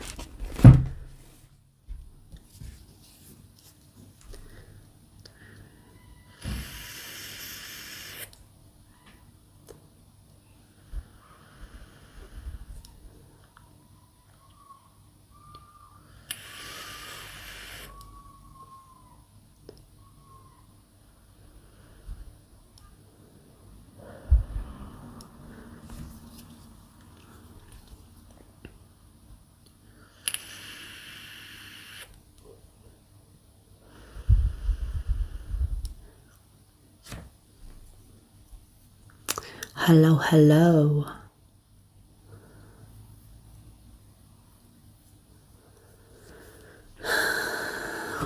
Hello, hello.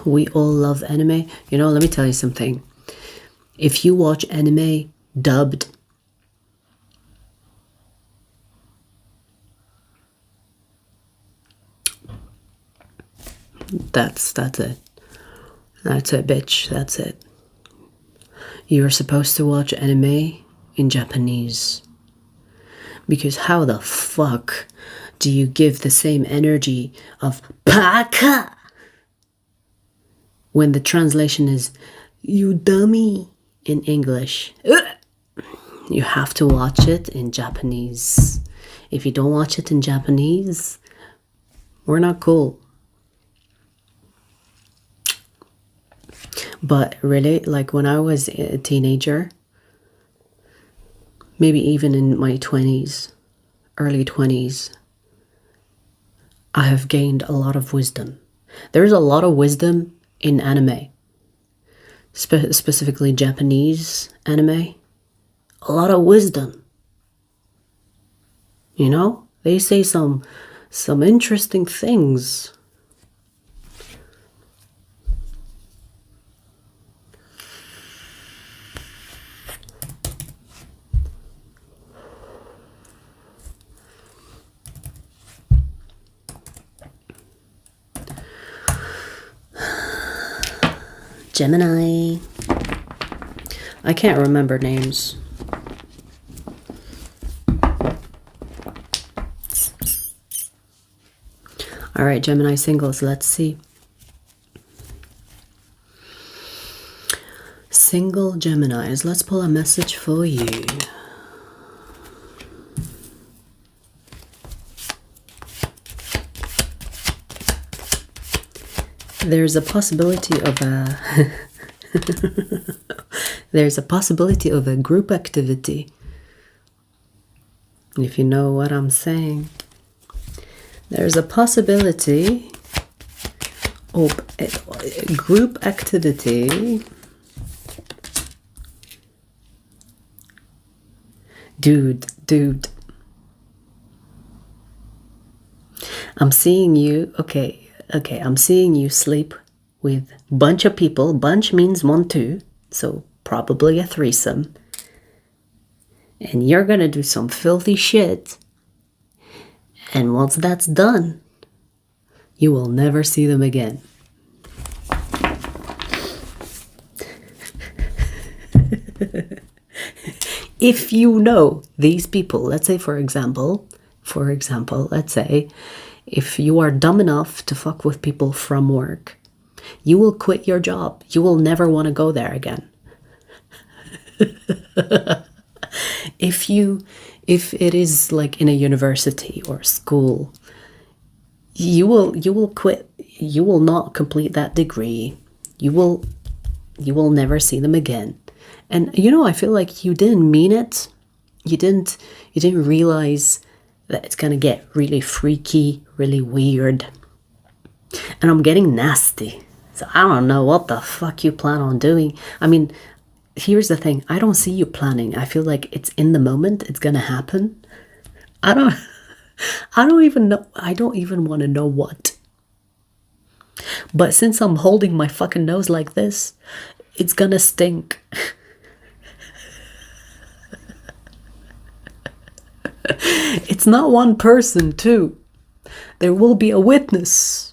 We all love anime. You know, let me tell you something. If you watch anime dubbed, that's it. That's it, bitch. That's it. You're supposed to watch anime in Japanese. Because how the fuck do you give the same energy of Paka when the translation is you dummy in English? You have to watch it in Japanese. If you don't watch it in Japanese, we're not cool. But really, like when I was a teenager, maybe even in my 20s, early 20s, I have gained a lot of wisdom. There's a lot of wisdom in anime, specifically Japanese anime. A lot of wisdom. You know, they say some interesting things. Gemini. I can't remember names. All right, Gemini singles, let's see. Single Geminis, let's pull a message for you. There's a possibility of a there's a possibility of a group activity. If you know what I'm saying. There's a possibility of a group activity. Dude. I'm seeing you, okay, I'm seeing you sleep with a bunch of people. Bunch means 1, 2, so probably a threesome. And you're gonna do some filthy shit. And once that's done, you will never see them again. If you know these people, let's say for example, let's say if you are dumb enough to fuck with people from work, you will quit your job. You will never want to go there again. If it is like in a university or school, you will quit. You will not complete that degree. You will never see them again. And you know, I feel like you didn't mean it. You didn't realize that it's gonna get really freaky, really weird. And I'm getting nasty. So I don't know what the fuck you plan on doing. I mean, here's the thing. I don't see you planning. I feel like it's in the moment. It's gonna happen. I don't even know. I don't even want to know what. But since I'm holding my fucking nose like this, it's gonna stink. It's not one person, too. There will be a witness.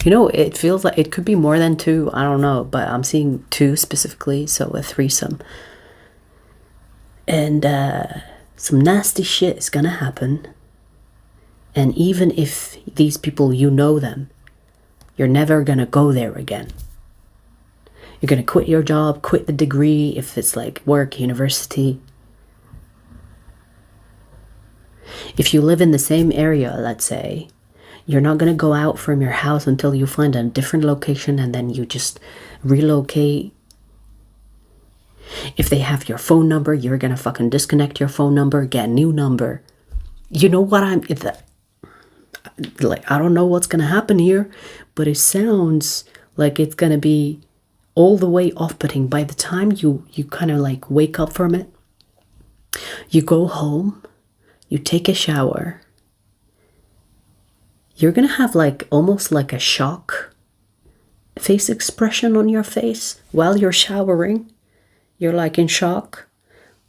You know, it feels like it could be more than 2. I don't know, but I'm seeing 2 specifically, so a threesome. And some nasty shit is gonna happen. And even if these people, you know them, you're never gonna go there again. You're gonna quit your job, quit the degree, if it's like work, university. If you live in the same area, let's say, you're not gonna go out from your house until you find a different location and then you just relocate. If they have your phone number, you're gonna fucking disconnect your phone number, get a new number. You know what like, I don't know what's gonna happen here, but it sounds like it's gonna be all the way off-putting. By the time you kind of like wake up from it, you go home, you take a shower, you're gonna have like almost like a shock face expression on your face while you're showering. You're like in shock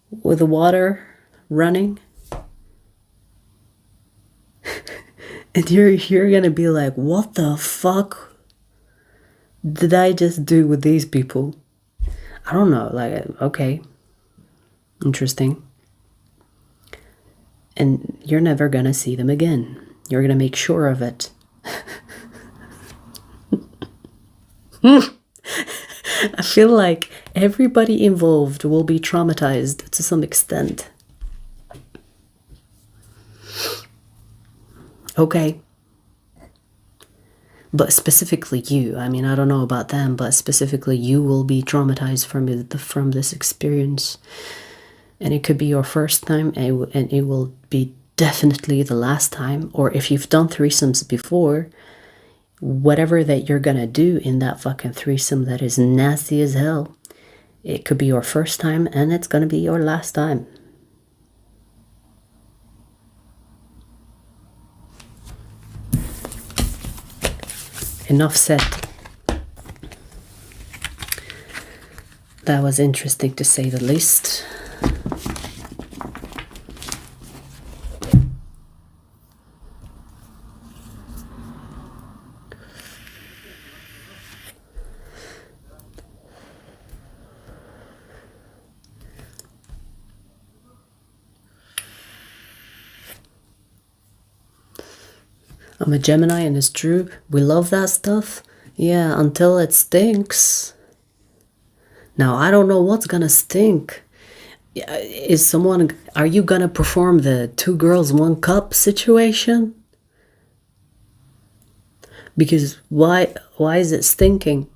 with the water running. And you're gonna be like, what the fuck did I just do with these people? I don't know, like, okay, interesting. And you're never gonna see them again. You're gonna make sure of it. I feel like everybody involved will be traumatized to some extent. Okay. But specifically you, I mean, I don't know about them, but specifically you will be traumatized from this experience. And it could be your first time, and it will be definitely the last time. Or if you've done threesomes before, whatever that you're gonna do in that fucking threesome that is nasty as hell, it could be your first time and it's gonna be your last time. Enough said. That was interesting to say the least. I'm a Gemini and it's true. We love that stuff. Yeah, until it stinks. Now, I don't know what's gonna stink. Are you gonna perform the 2 girls, 1 cup situation? Because why is it stinking?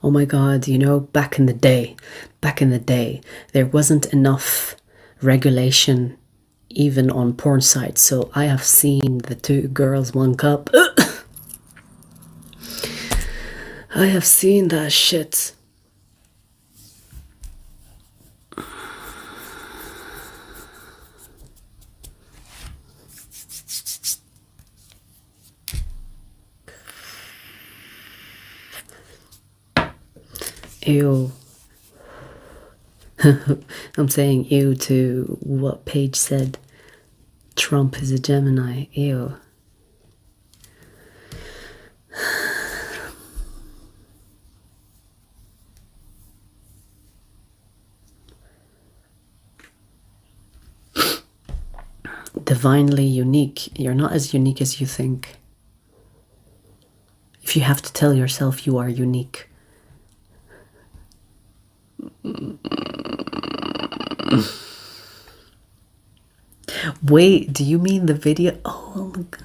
Oh my God, you know, back in the day, there wasn't enough regulation even on porn sites. So I have seen the 2 girls, 1 cup. I have seen that shit. Ew. I'm saying ew to what Paige said. Trump is a Gemini. Ew. Divinely unique. You're not as unique as you think. If you have to tell yourself you are unique. Wait, do you mean the video? Oh my God.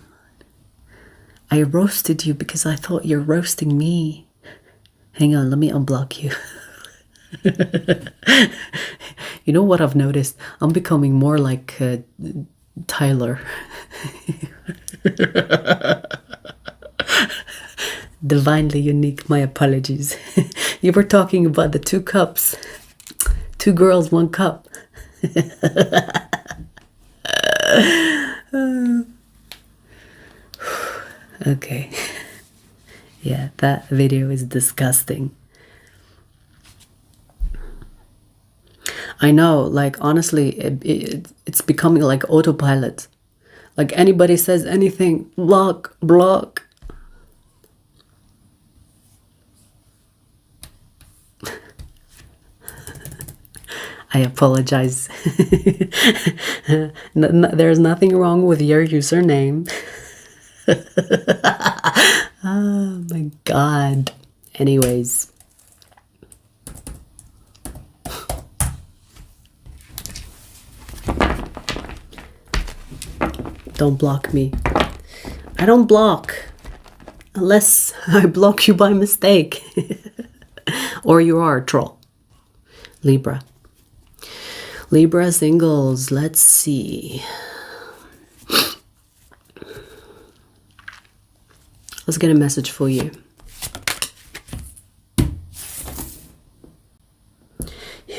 I roasted you because I thought you're roasting me. Hang on, let me unblock you. You know what I've noticed? I'm becoming more like Tyler. Divinely unique, my apologies. You were talking about the 2 cups. 2 girls, 1 cup. Okay. Yeah, that video is disgusting. I know, like, honestly, it's becoming like autopilot. Like, anybody says anything, block. I apologize. There's nothing wrong with your username. Oh my God. Anyways. Don't block me. I don't block. Unless I block you by mistake. Or you are a troll. Libra. Libra singles, let's see. Let's get a message for you.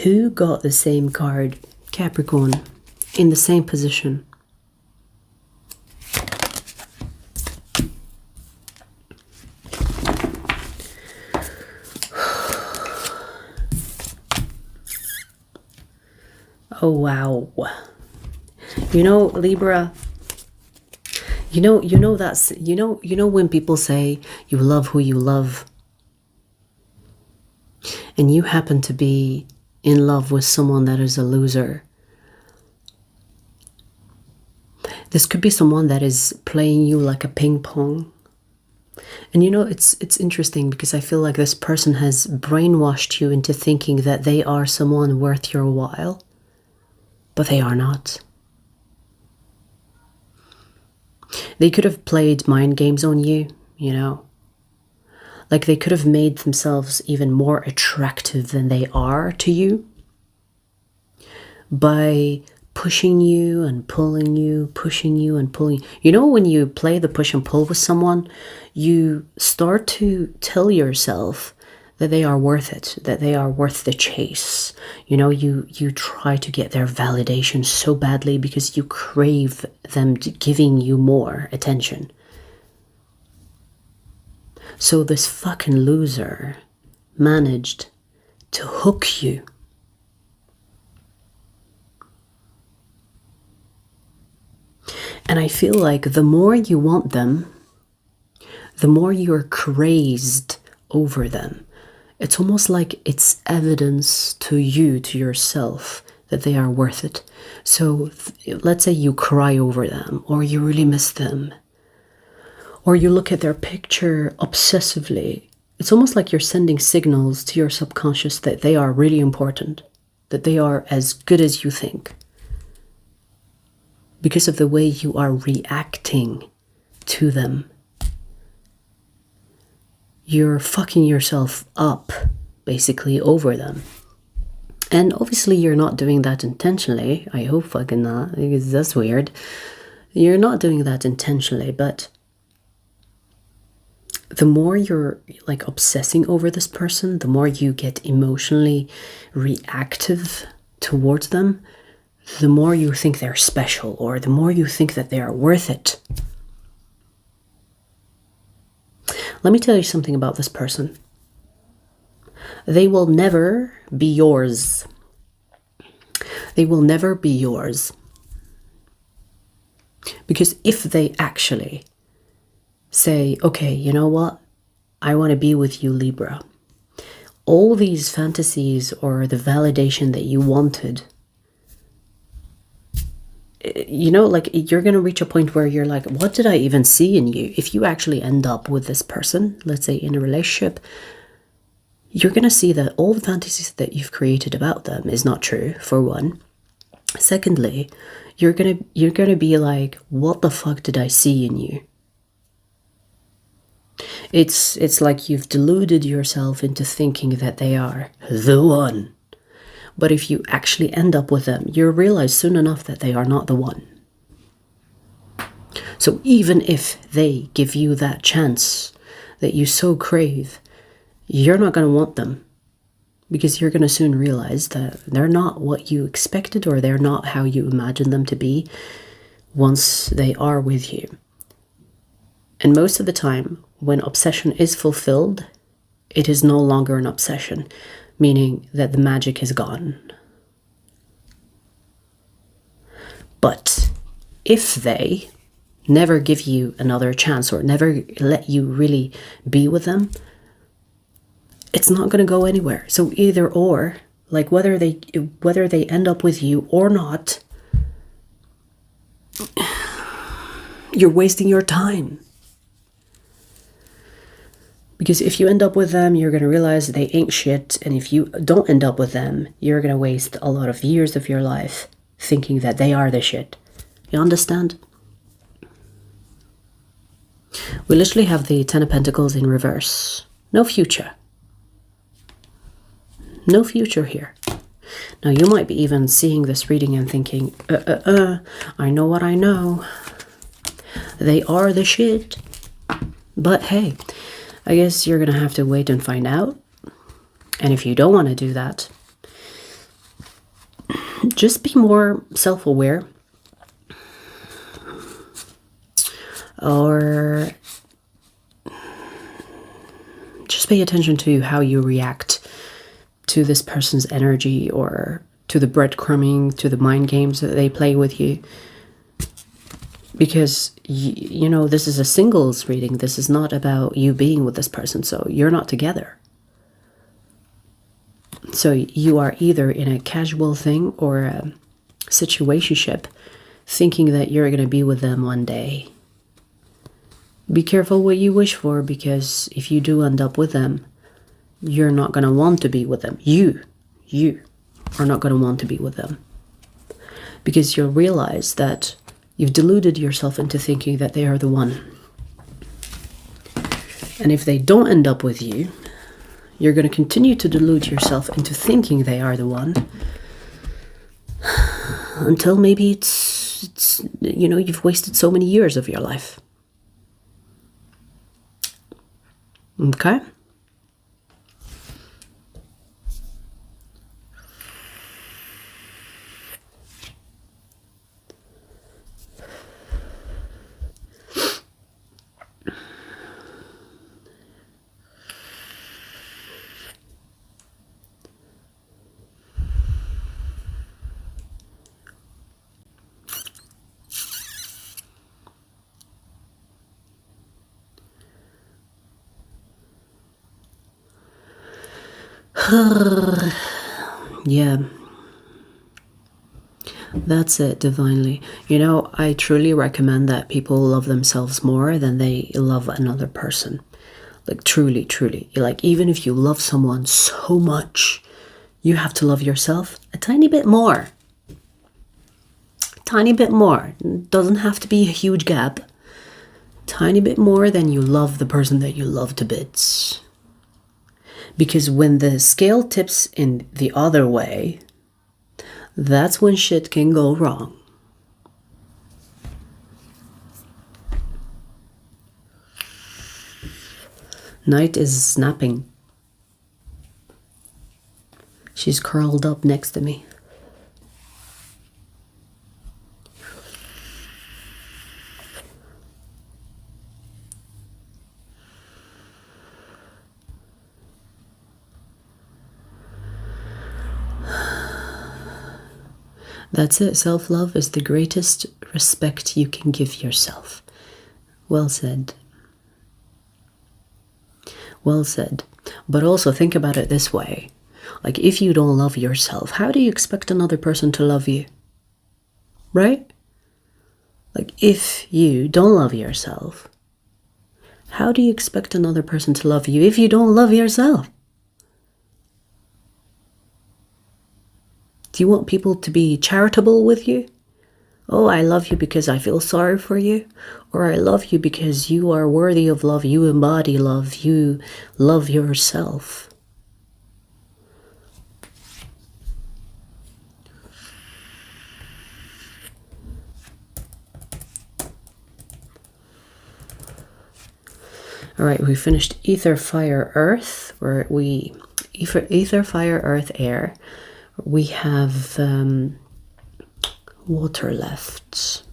Who got the same card? Capricorn, in the same position. Oh wow. You know, Libra, you know when people say you love who you love, and you happen to be in love with someone that is a loser. This could be someone that is playing you like a ping pong. And you know, it's interesting because I feel like this person has brainwashed you into thinking that they are someone worth your while. But they are not. They could have played mind games on you, you know. Like they could have made themselves even more attractive than they are to you by pushing you and pulling you, pushing you and pulling. You know, when you play the push and pull with someone, you start to tell yourself that they are worth it, that they are worth the chase. You know, you try to get their validation so badly because you crave them giving you more attention. So this fucking loser managed to hook you. And I feel like the more you want them, the more you're crazed over them. It's almost like it's evidence to you, to yourself, that they are worth it. So let's say you cry over them, or you really miss them, or you look at their picture obsessively. It's almost like you're sending signals to your subconscious that they are really important, that they are as good as you think, because of the way you are reacting to them. You're fucking yourself up, basically, over them. And obviously you're not doing that intentionally. I hope fucking not, because that's weird. You're not doing that intentionally, but the more you're like obsessing over this person, the more you get emotionally reactive towards them, the more you think they're special, or the more you think that they are worth it. Let me tell you something about this person. They will never be yours. They will never be yours. Because if they actually say, okay, you know what? I want to be with you, Libra. All these fantasies or the validation that you wanted, you know, like you're going to reach a point where you're like, what did I even see in you? If you actually end up with this person, let's say in a relationship, you're going to see that all the fantasies that you've created about them is not true, for one. Secondly, you're going to be like, what the fuck did I see in you? It's like you've deluded yourself into thinking that they are the one. But if you actually end up with them, you'll realize soon enough that they are not the one. So even if they give you that chance that you so crave, you're not going to want them, because you're going to soon realize that they're not what you expected, or they're not how you imagined them to be once they are with you. And most of the time, when obsession is fulfilled, it is no longer an obsession, meaning that the magic is gone. But if they never give you another chance, or never let you really be with them, it's not going to go anywhere. So either or, like whether they end up with you or not, you're wasting your time. Because if you end up with them, you're going to realize they ain't shit. And if you don't end up with them, you're going to waste a lot of years of your life thinking that they are the shit. You understand? We literally have the Ten of Pentacles in reverse. No future. No future here. Now you might be even seeing this reading and thinking, I know what I know. They are the shit. But hey, I guess you're going to have to wait and find out. And if you don't want to do that, just be more self-aware. Or just pay attention to how you react to this person's energy, or to the breadcrumbing, to the mind games that they play with you. Because, you know, this is a singles reading. This is not about you being with this person. So you're not together. So you are either in a casual thing or a situationship, thinking that you're going to be with them one day. Be careful what you wish for, because if you do end up with them, you're not going to want to be with them. You are not going to want to be with them. Because you'll realize that you've deluded yourself into thinking that they are the one. And if they don't end up with you, you're going to continue to delude yourself into thinking they are the one. Until maybe it's you know, you've wasted so many years of your life. Okay? Yeah. That's it, divinely. You know, I truly recommend that people love themselves more than they love another person. Like, truly, truly. Like, even if you love someone so much, you have to love yourself a tiny bit more. Tiny bit more. Doesn't have to be a huge gap. Tiny bit more than you love the person that you love to bits. Because when the scale tips in the other way, that's when shit can go wrong. Night is snapping. She's curled up next to me. That's it. Self-love is the greatest respect you can give yourself. Well said. Well said. But also think about it this way. Like, if you don't love yourself, how do you expect another person to love you? Right? Like, if you don't love yourself, how do you expect another person to love you if you don't love yourself? Do you want people to be charitable with you? Oh, I love you because I feel sorry for you. Or I love you because you are worthy of love. You embody love. You love yourself. All right, we finished ether, fire, earth. Ether, fire, earth, air. We have water left.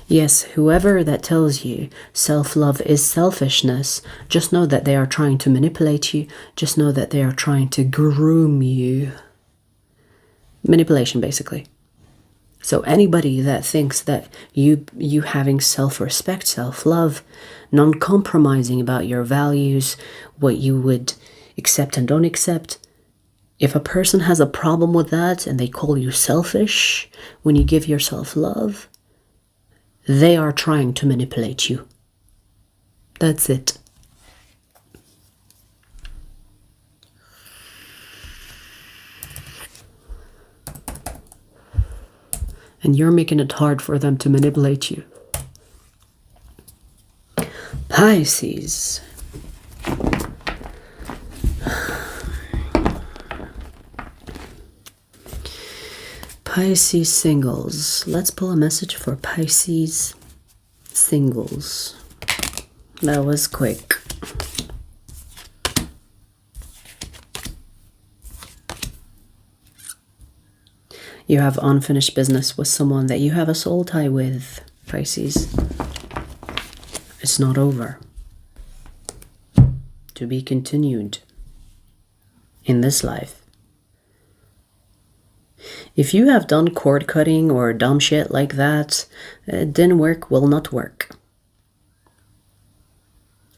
Yes, whoever that tells you self-love is selfishness, just know that they are trying to manipulate you. Just know that they are trying to groom you. Manipulation, basically. So anybody that thinks that you having self-respect, self-love, non-compromising about your values, what you would accept and don't accept, if a person has a problem with that and they call you selfish when you give yourself love, they are trying to manipulate you. That's it. And you're making it hard for them to manipulate you. Pisces. Pisces singles. Let's pull a message for Pisces singles. That was quick. You have unfinished business with someone that you have a soul tie with, Pisces. It's not over. To be continued in this life. If you have done cord cutting or dumb shit like that, it didn't work, will not work.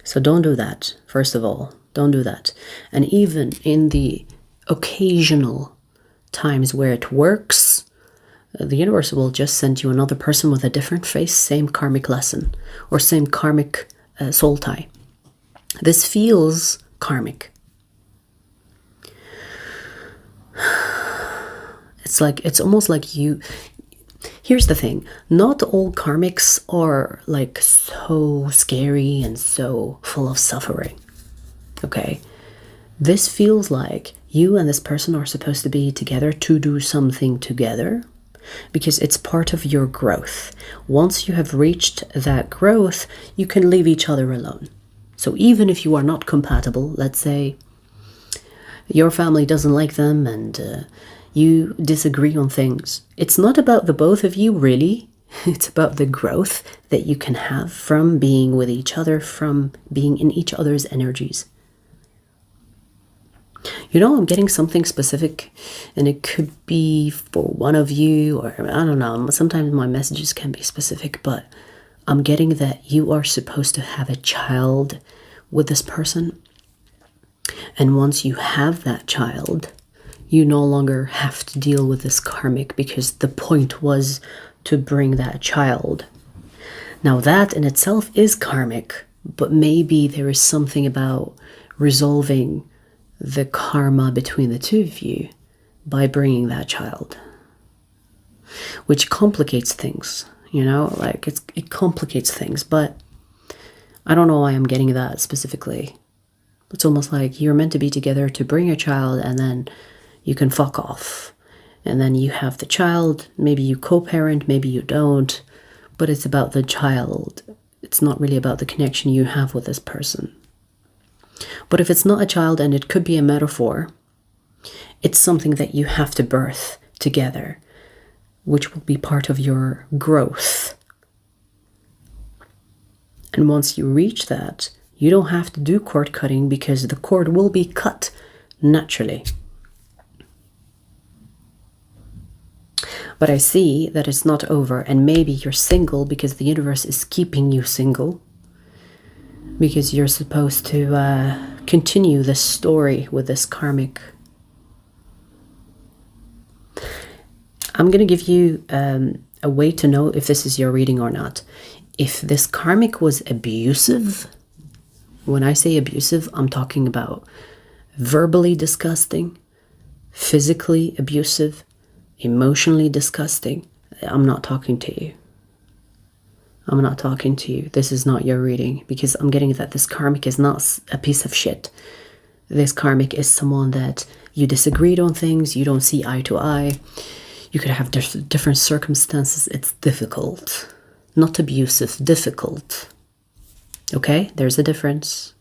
So don't do that, first of all. Don't do that. And even in the occasional times where it works, the universe will just send you another person with a different face, same karmic lesson, or same karmic soul tie. This feels karmic. It's almost like you. Here's the thing, not all karmics are like so scary and so full of suffering. Okay, this feels like you and this person are supposed to be together to do something together because it's part of your growth. Once you have reached that growth, you can leave each other alone. So even if you are not compatible, let's say your family doesn't like them and you disagree on things, it's not about the both of you really. It's about the growth that you can have from being with each other, from being in each other's energies. You know, I'm getting something specific and it could be for one of you, or I don't know, sometimes my messages can be specific, but I'm getting that you are supposed to have a child with this person. And once you have that child, you no longer have to deal with this karmic, because the point was to bring that child. Now that in itself is karmic, but maybe there is something about resolving the karma between the two of you by bringing that child, which complicates things, you know, like it complicates things. But I don't know why I'm getting that specifically. It's almost like you're meant to be together to bring a child, and then you can fuck off. And then you have the child, maybe you co-parent, maybe you don't, but it's about the child. It's not really about the connection you have with this person. But if it's not a child, and it could be a metaphor, it's something that you have to birth together, which will be part of your growth. And once you reach that, you don't have to do cord cutting, because the cord will be cut naturally. But I see that it's not over, and maybe you're single because the universe is keeping you single, because you're supposed to continue this story with this karmic. I'm going to give you a way to know if this is your reading or not. If this karmic was abusive, when I say abusive, I'm talking about verbally disgusting, physically abusive, emotionally disgusting. I'm not talking to you. I'm not talking to you. This is not your reading, because I'm getting that this karmic is not a piece of shit. This karmic is someone that you disagreed on things, you don't see eye to eye. You could have different circumstances. It's difficult. Not abusive, difficult. Okay, there's a difference.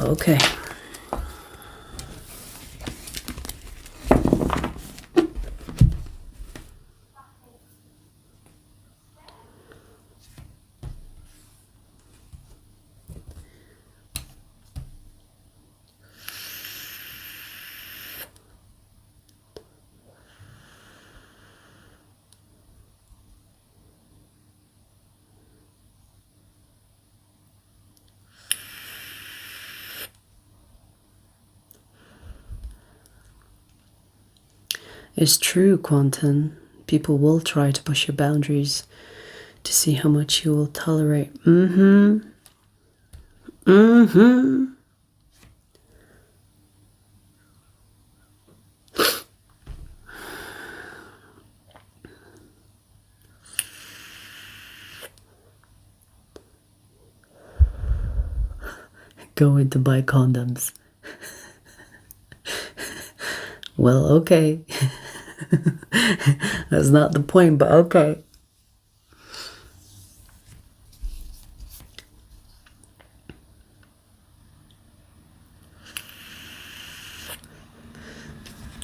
Okay. It's true, Quantum. People will try to push your boundaries to see how much you will tolerate. Going to buy condoms. Well, okay. That's not the point, but okay.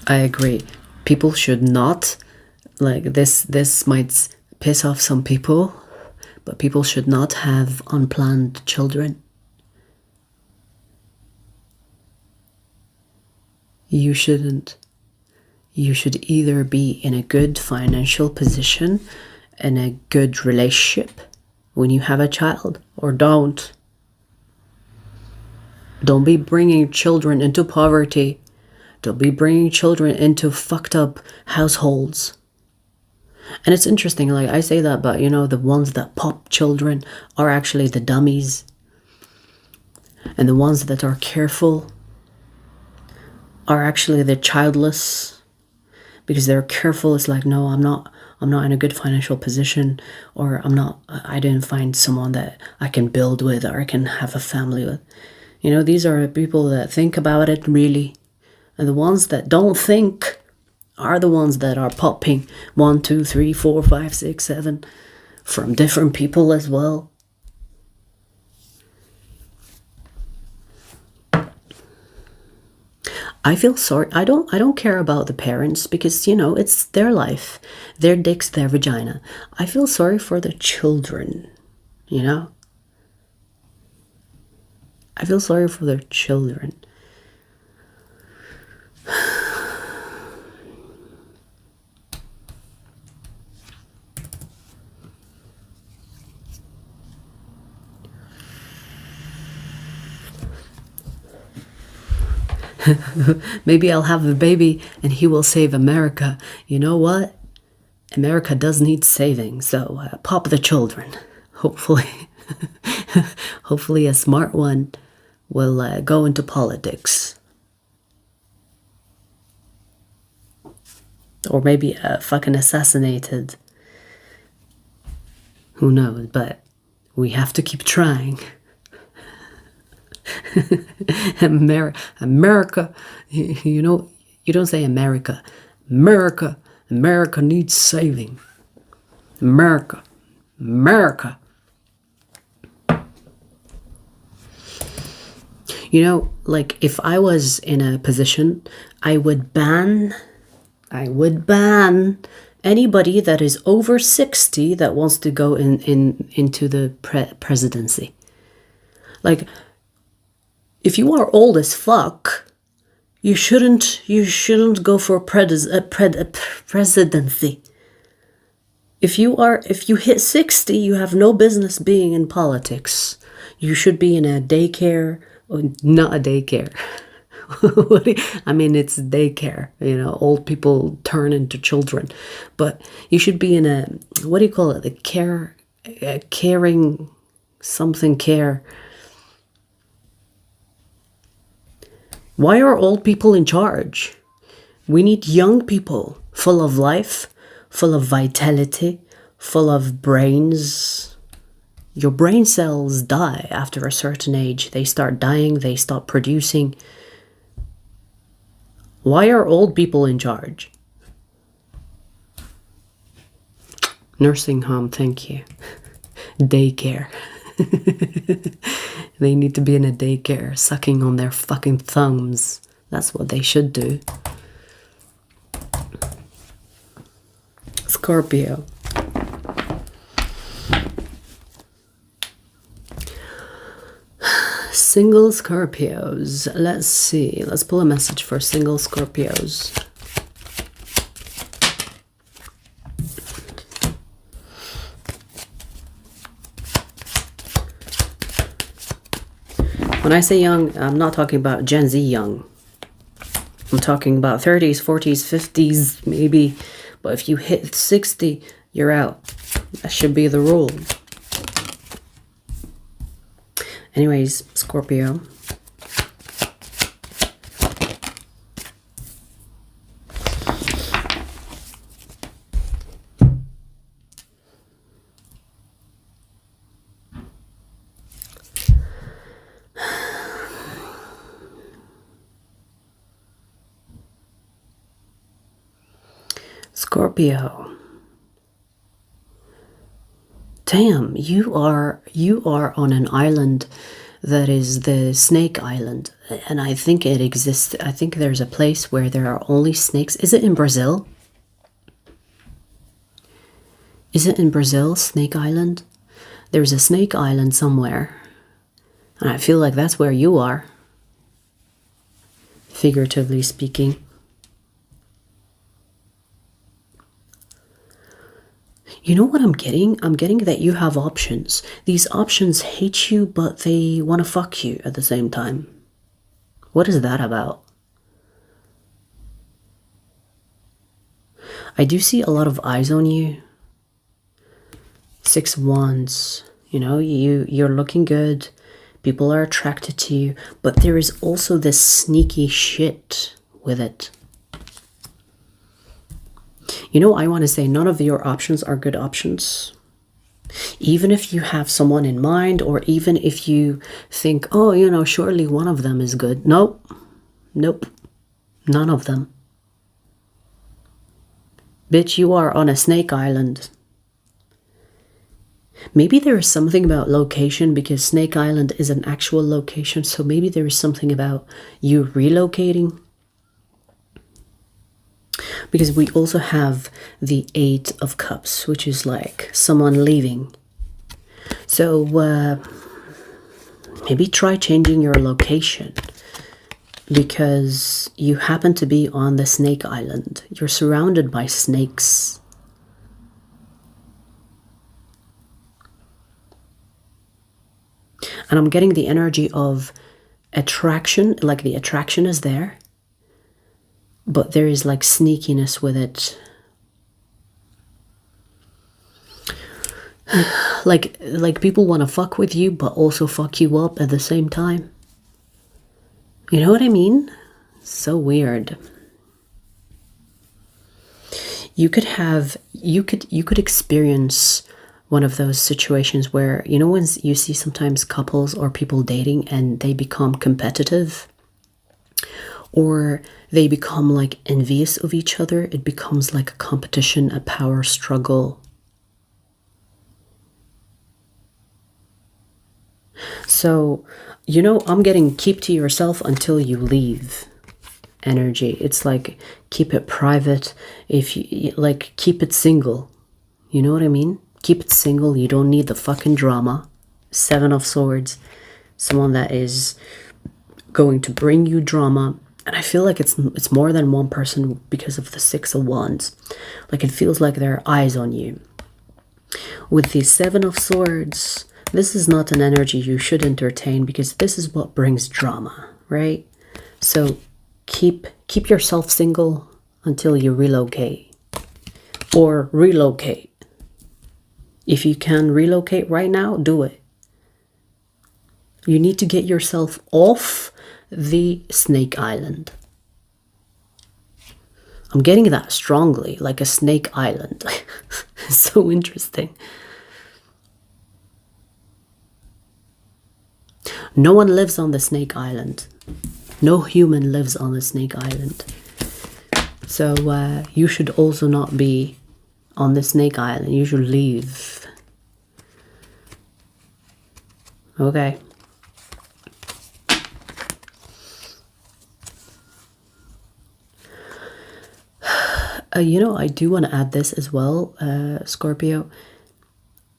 I agree. People should not, like this might piss off some people, but people should not have unplanned children. You shouldn't. You should either be in a good financial position and a good relationship when you have a child, or don't. Don't be bringing children into poverty. Don't be bringing children into fucked up households. And it's interesting, like I say that, but you know, the ones that pop children are actually the dummies. And the ones that are careful are actually the childless. Because they're careful, it's like, no, I'm not in a good financial position, or I didn't find someone that I can build with, or I can have a family with. You know, these are people that think about it, really. And the ones that don't think are the ones that are popping 1, 2, 3, 4, 5, 6, 7 from different people as well. I feel sorry. I don't care about the parents, because, you know, it's their life, their dicks, their vagina. I feel sorry for the children, you know? I feel sorry for their children. Maybe I'll have a baby and he will save America. You know what? America does need saving, so pop the children. Hopefully, hopefully a smart one will go into politics. Or maybe fucking assassinated. Who knows, but we have to keep trying. America, you know, you don't say America. America needs saving. America. You know, like if I was in a position, I would ban anybody that is over 60 that wants to go into the presidency. Like, if you are old as fuck, you shouldn't go for presidency. If you hit 60, you have no business being in politics. You should be in a daycare, or not a daycare. I mean, it's daycare, you know, old people turn into children, but you should be in a, what do you call it? The caring something care. Why are old people in charge? We need young people, full of life, full of vitality, full of brains. Your brain cells die after a certain age. They start dying, they stop producing. Why are old people in charge? Nursing home, thank you. Daycare. They need to be in a daycare, sucking on their fucking thumbs. That's what they should do. Scorpio. Single Scorpios. Let's see. Let's pull a message for single Scorpios. When I say young, I'm not talking about Gen Z young. I'm talking about 30s, 40s, 50s, maybe. But if you hit 60, you're out. That should be the rule. Anyways, Scorpio. Scorpio. Damn, you are on an island that is the Snake Island, and I think it exists. I think there's a place where there are only snakes. Is it in Brazil? Is it in Brazil, Snake Island? There's a Snake Island somewhere, and I feel like that's where you are, figuratively speaking. You know what I'm getting? I'm getting that you have options. These options hate you, but they want to fuck you at the same time. What is that about? I do see a lot of eyes on you. 6 Wands. You know, you're looking good. People are attracted to you. But there is also this sneaky shit with it. You know, I want to say none of your options are good options. Even if you have someone in mind, or even if you think, oh, you know, surely one of them is good. Nope. Nope. None of them. Bitch, you are on a Snake Island. Maybe there is something about location, because Snake Island is an actual location. So maybe there is something about you relocating. Because we also have the 8 of Cups, which is like someone leaving. So maybe try changing your location, because you happen to be on the Snake Island. You're surrounded by snakes. And I'm getting the energy of attraction, like the attraction is there, but there is like sneakiness with it. Like people want to fuck with you, but also fuck you up at the same time. You know what I mean? So weird. You could experience one of those situations where, you know, when you see sometimes couples or people dating and they become competitive, or they become like envious of each other. It becomes like a competition, a power struggle. So, you know, I'm getting keep to yourself until you leave energy. It's like keep it private. If you like, keep it single. You know what I mean? Keep it single. You don't need the fucking drama. 7 of Swords. Someone that is going to bring you drama. And I feel like it's more than one person because of the 6 of Wands. Like it feels like there are eyes on you. With the 7 of Swords, this is not an energy you should entertain because this is what brings drama, right? So keep yourself single until you relocate. Or relocate. If you can relocate right now, do it. You need to get yourself off the Snake Island. I'm getting that strongly, like a snake island. So interesting. No one lives on the Snake Island. No human lives on the Snake Island. So you should also not be on the Snake Island. You should leave. Okay. You know, I do want to add this as well, Scorpio.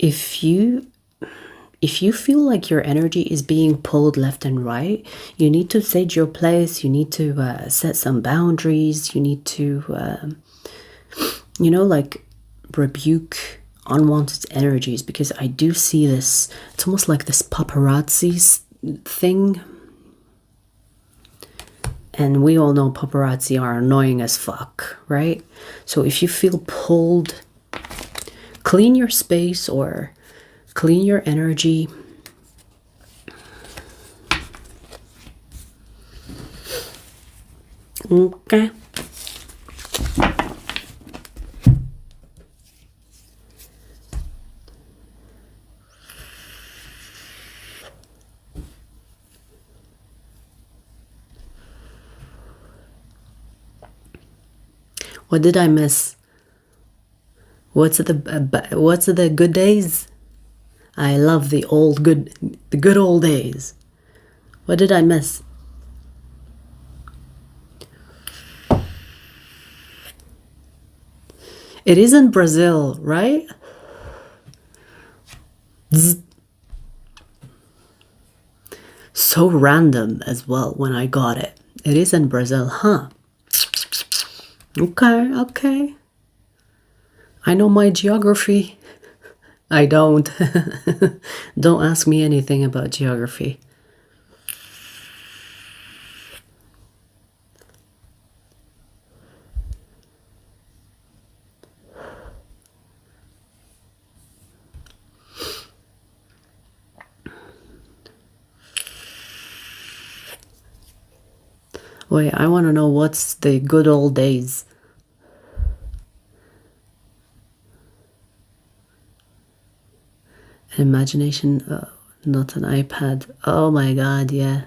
If you feel like your energy is being pulled left and right, you need to sage your place. You need to set some boundaries. You need to, you know, like rebuke unwanted energies, because I do see this. It's almost like this paparazzi thing. And we all know paparazzi are annoying as fuck, right? So if you feel pulled, clean your space or clean your energy. Okay. What did I miss? What's the good days? I love the good old days. What did I miss? It is in Brazil, right? Zzz. So random as well when I got it. It is in Brazil, huh? Okay. I know my geography. I don't. Don't ask me anything about geography. Wait, I want to know what's the good old days. Imagination, not an iPad. Oh my god, yeah.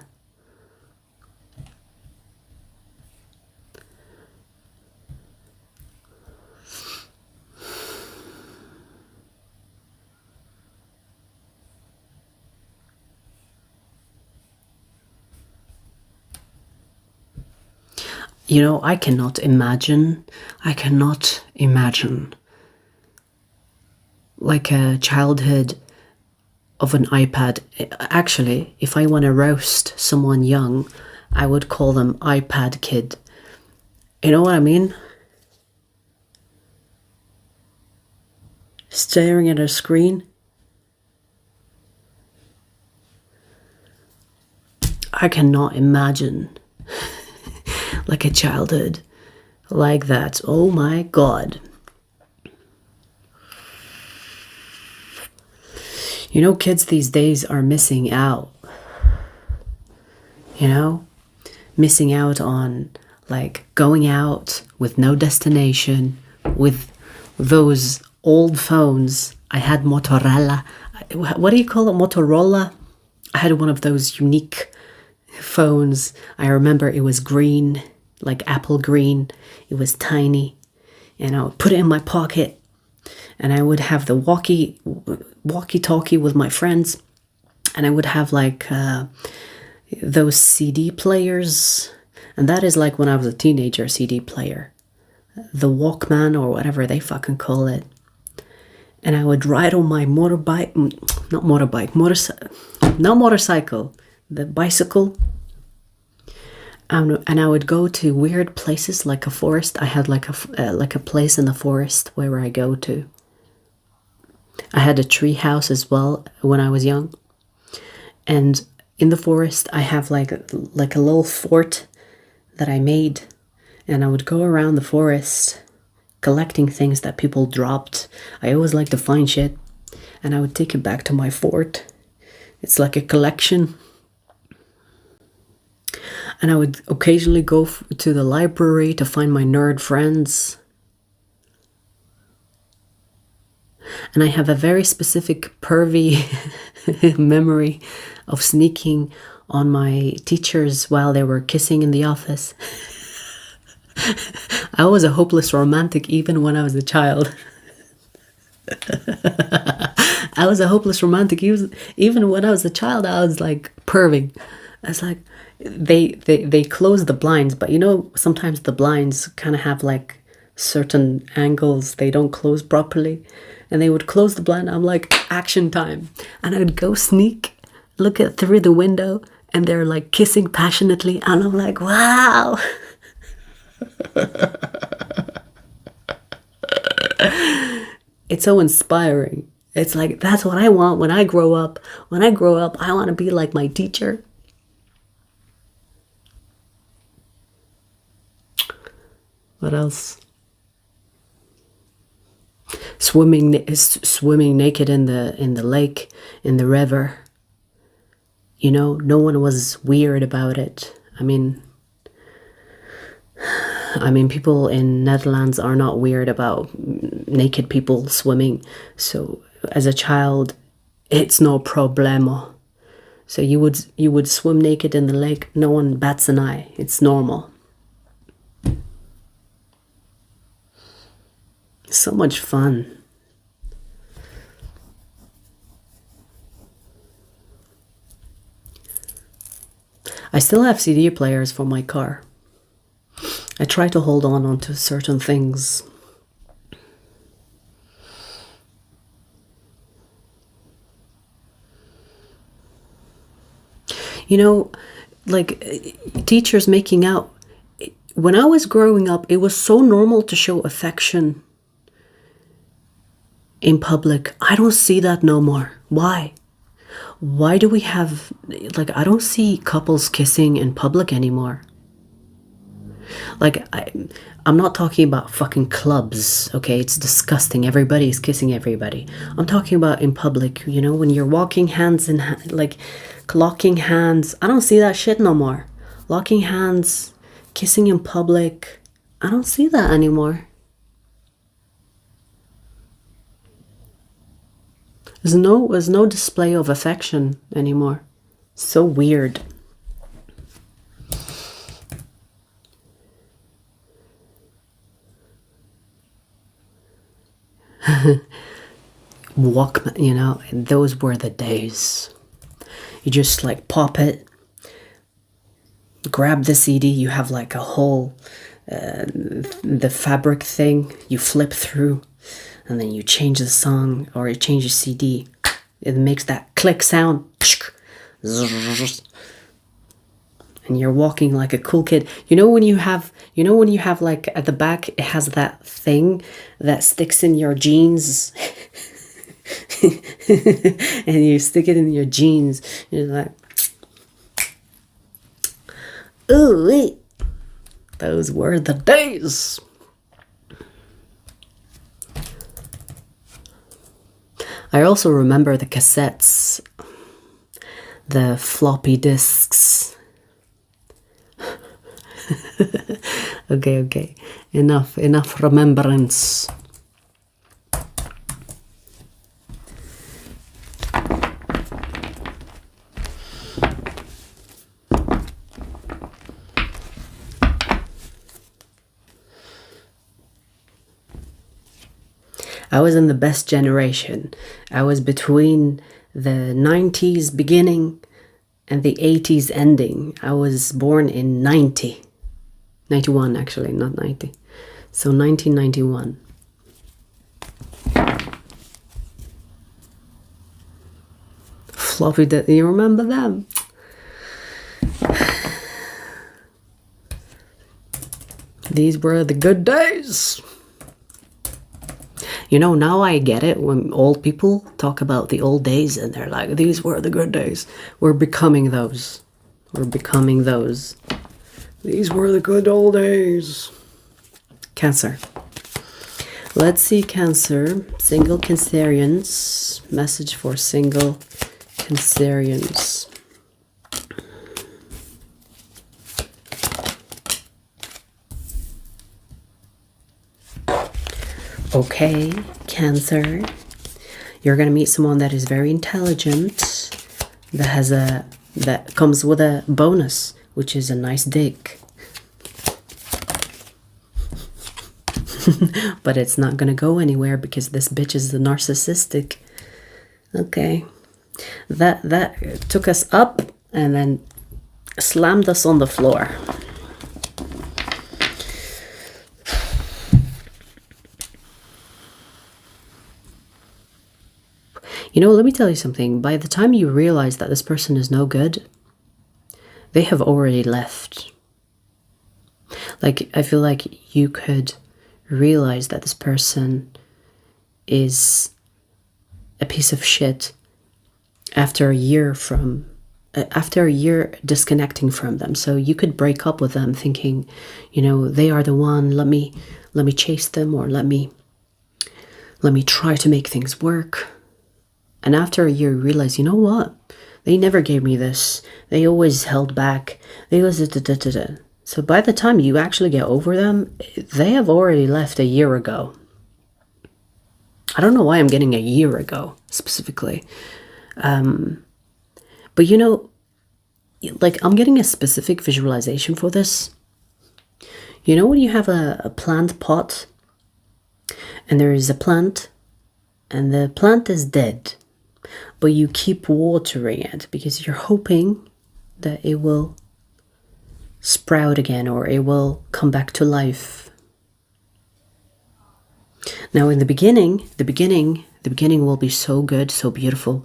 You know, I cannot imagine like a childhood of an iPad. Actually, if I want to roast someone young, I would call them iPad kid. You know what I mean? Staring at a screen. I cannot imagine like a childhood like that. Oh my God. You know, kids these days are missing out. You know, missing out on like going out with no destination, with those old phones. I had Motorola. What do you call it? Motorola? I had one of those unique phones. I remember it was green, like apple green. It was tiny. And I would put it in my pocket. And I would have the walkie-talkie with my friends. And I would have like those CD players. And that is like when I was a teenager, CD player. The Walkman or whatever they fucking call it. And I would ride on my motorbike, not motorcycle, the bicycle. And I would go to weird places like a forest. I had like a place in the forest where I go to. I had a tree house as well when I was young. And in the forest, I have like a little fort that I made. And I would go around the forest collecting things that people dropped. I always like to find shit. And I would take it back to my fort. It's like a collection. And I would occasionally go to the library to find my nerd friends. And I have a very specific pervy memory of sneaking on my teachers while they were kissing in the office. I was a hopeless romantic even when I was a child. I was a hopeless romantic even when I was a child. I was like perving. I was like, they closed the blinds, but you know, sometimes the blinds kind of have like certain angles they don't close properly, and they would close the blind. I'm like, action time. And I would go sneak, look at through the window, and they're like kissing passionately, and I'm like, wow. It's so inspiring. It's like, that's what I want when I grow up. When I grow up, I want to be like my teacher. What else? Swimming naked in the lake, in the river. You know, no one was weird about it. I mean, people in Netherlands are not weird about naked people swimming. So as a child, it's no problemo. So you would swim naked in the lake. No one bats an eye. It's normal. So much fun. I still have CD players for my car. I try to hold on to certain things. You know, like teachers making out. When I was growing up, it was so normal to show affection in public. I don't see that no more. Why? Why do we have, like, I don't see couples kissing in public anymore. Like, I'm not talking about fucking clubs, okay? It's disgusting. Everybody's kissing everybody. I'm talking about in public, you know, when you're walking hands in hand, like, locking hands. I don't see that shit no more. Locking hands, kissing in public. I don't see that anymore. There's no display of affection anymore. So weird. Walkman, you know, and those were the days. You just like pop it, grab the CD, you have like a whole, the fabric thing, you flip through, and then you change the song or you change the CD. It makes that click sound. And you're walking like a cool kid. You know when you have like at the back, it has that thing that sticks in your jeans. And you stick it in your jeans. You're like, Ooh, those were the days. I also remember the cassettes, the floppy disks. Okay. Enough remembrance. I was in the best generation. I was between the 90s beginning and the 80s ending. I was born in 91 actually, not 90. So 1991. Floppy disk, you remember them? These were the good days. You know, now I get it when old people talk about the old days and they're like, these were the good days. We're becoming those. These were the good old days. Cancer. Let's see, Cancer. Single Cancerians. Message for single Cancerians. Okay, Cancer, you're gonna meet someone that is very intelligent, that comes with a bonus, which is a nice dick. But it's not gonna go anywhere because this bitch is narcissistic. Okay, that took us up and then slammed us on the floor. You know, let me tell you something. By the time you realize that this person is no good, they have already left. Like, I feel like you could realize that this person is a piece of shit after a year disconnecting from them. So you could break up with them thinking, you know, they are the one, let me chase them, or let me try to make things work. And after a year, you realize, you know what? They never gave me this. They always held back. So by the time you actually get over them, they have already left a year ago. I don't know why I'm getting a year ago, specifically. But you know, like, I'm getting a specific visualization for this. You know when you have a plant pot, and there is a plant, and the plant is dead, but you keep watering it because you're hoping that it will sprout again or it will come back to life. Now in the beginning will be so good, so beautiful.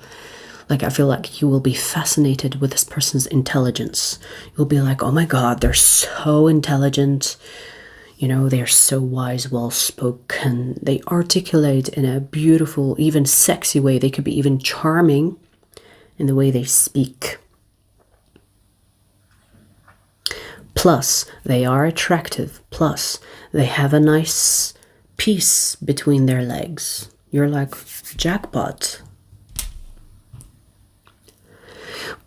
Like, I feel like you will be fascinated with this person's intelligence. You'll be like, oh my God, they're so intelligent. You know, they're so wise, well-spoken. They articulate in a beautiful, even sexy way. They could be even charming in the way they speak. Plus, they are attractive. Plus, they have a nice piece between their legs. You're like, jackpot.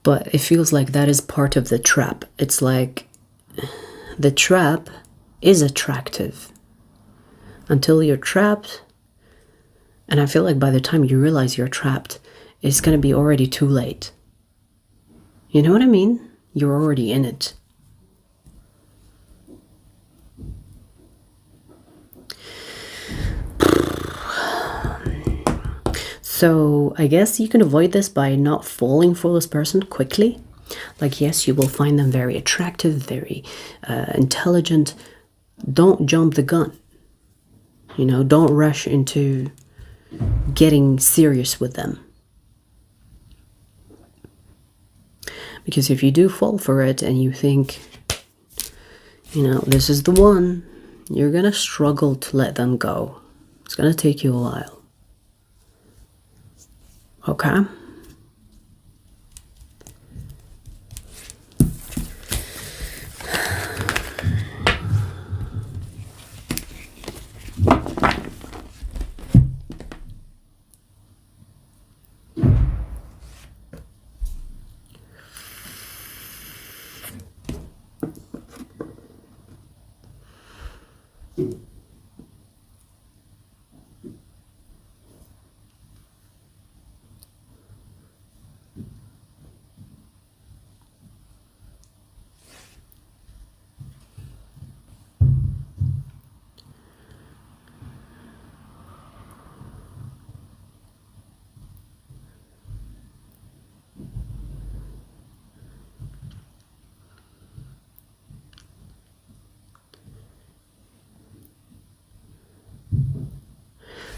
But it feels like that is part of the trap. It's like the trap is attractive until you're trapped, and I feel like by the time you realize you're trapped, it's going to be already too late. You know what I mean? You're already in it. So I guess you can avoid this by not falling for this person quickly. Like, yes, you will find them very attractive, very intelligent. Don't jump the gun. You know, don't rush into getting serious with them. Because if you do fall for it and you think, you know, this is the one, you're gonna struggle to let them go. It's gonna take you a while. Okay?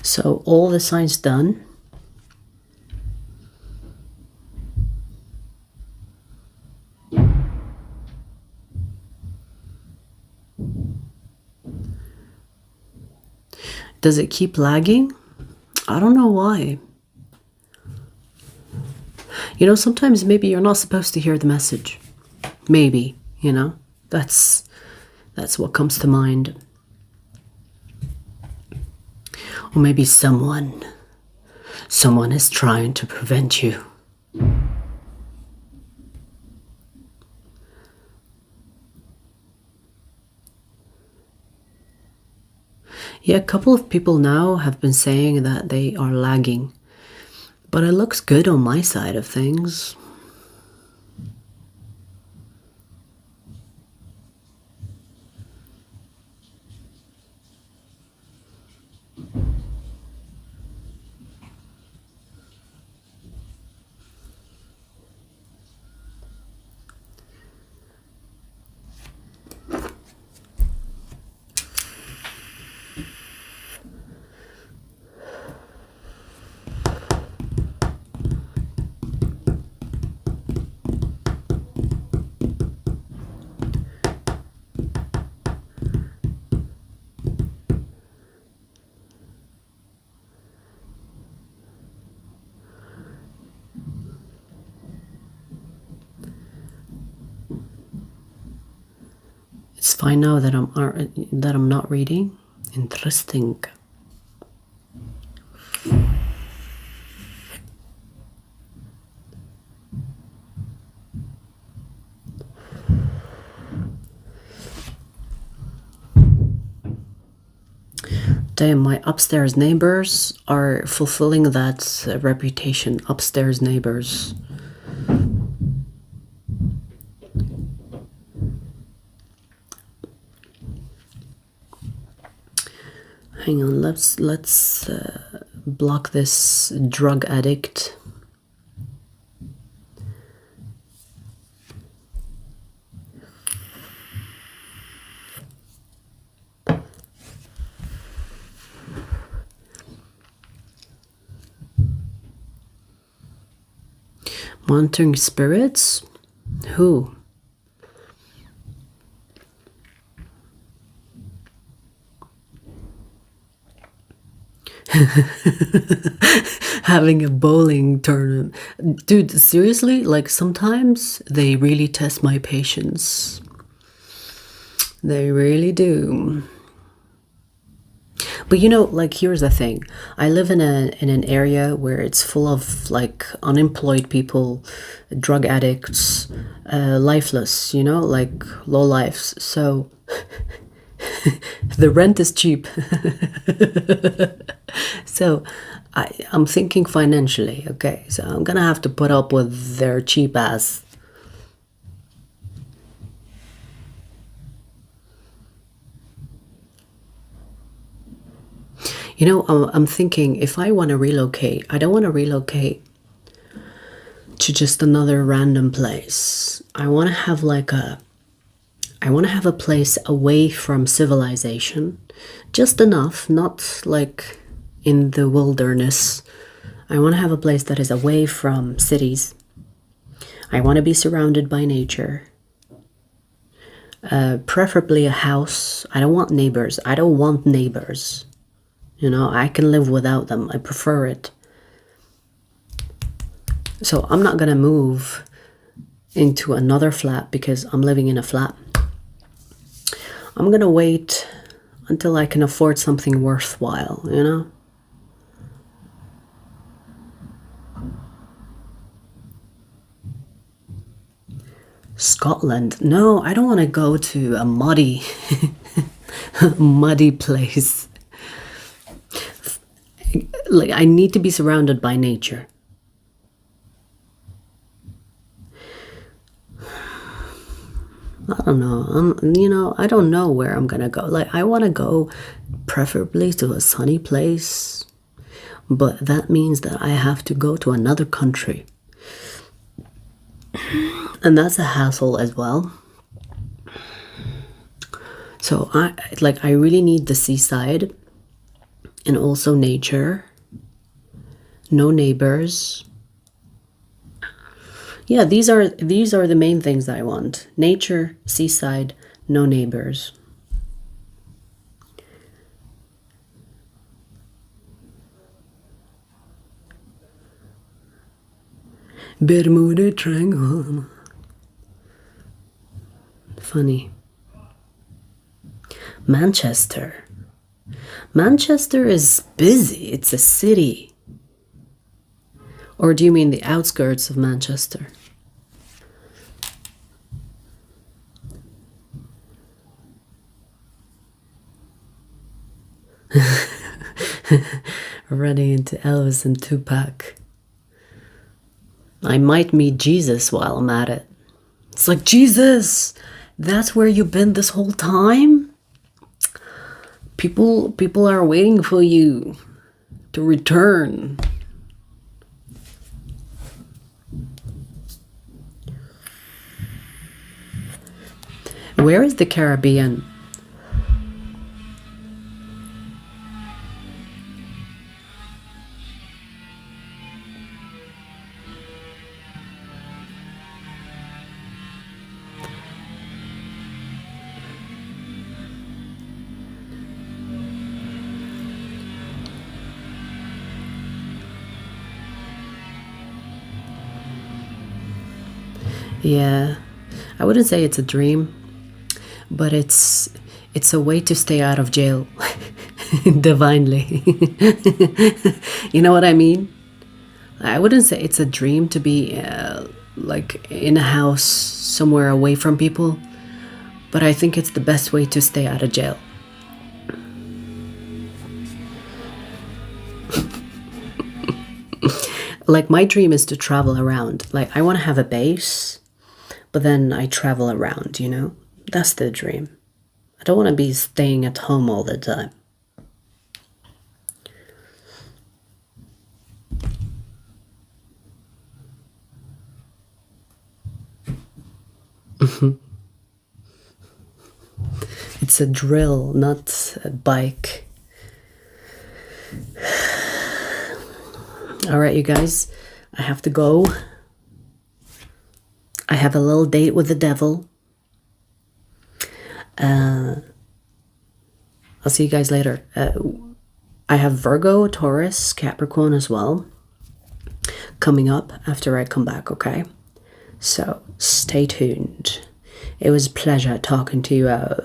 So all the signs done. Does it keep lagging? I don't know why. You know, sometimes maybe you're not supposed to hear the message. Maybe, you know, that's what comes to mind. Or maybe someone is trying to prevent you. Yeah, a couple of people now have been saying that they are lagging, but it looks good on my side of things. It's fine now that I'm not reading. Interesting. Damn, my upstairs neighbors are fulfilling that reputation. Upstairs neighbors. Hang on, let's block this drug addict. Monitoring spirits? Who? Having a bowling tournament. Dude, seriously? Like, sometimes they really test my patience. They really do. But you know, like, here's the thing. I live in an area where it's full of like unemployed people, drug addicts, lifeless, you know, like low lives. So the rent is cheap. So I'm thinking financially, okay? So I'm gonna have to put up with their cheap ass. You know, I'm thinking if I want to relocate, I don't want to relocate to just another random place. I want to have a place away from civilization, just enough, not like in the wilderness. I want to have a place that is away from cities. I want to be surrounded by nature. Preferably a house. I don't want neighbors. You know, I can live without them. I prefer it. So I'm not gonna move into another flat because I'm living in a flat. I'm gonna wait until I can afford something worthwhile, you know? Scotland. No, I don't want to go to a muddy, muddy place. Like, I need to be surrounded by nature. I don't know. You know, I don't know where I'm gonna go. Like, I want to go preferably to a sunny place, but that means that I have to go to another country. And that's a hassle as well. So I really need the seaside. and also nature. No neighbors. Yeah, these are the main things that I want. Nature, seaside, no neighbors. Bermuda Triangle. Funny. Manchester. Manchester is busy. It's a city. Or do you mean the outskirts of Manchester? Running into Elvis and Tupac. I might meet Jesus while I'm at it. It's like, Jesus, that's where you've been this whole time? People are waiting for you to return. Where is the Caribbean? Yeah, I wouldn't say it's a dream, but it's a way to stay out of jail divinely. You know what I mean? I wouldn't say it's a dream to be like in a house somewhere away from people, but I think it's the best way to stay out of jail. Like, my dream is to travel around. Like, I want to have a base, but then I travel around, you know? That's the dream. I don't want to be staying at home all the time. It's a drill, not a bike. All right, you guys, I have to go. I have a little date with the devil. I'll see you guys later. I have Virgo, Taurus, Capricorn as well coming up after I come back, okay? So stay tuned. It was a pleasure talking to you all.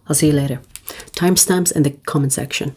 I'll see you later. Timestamps in the comment section.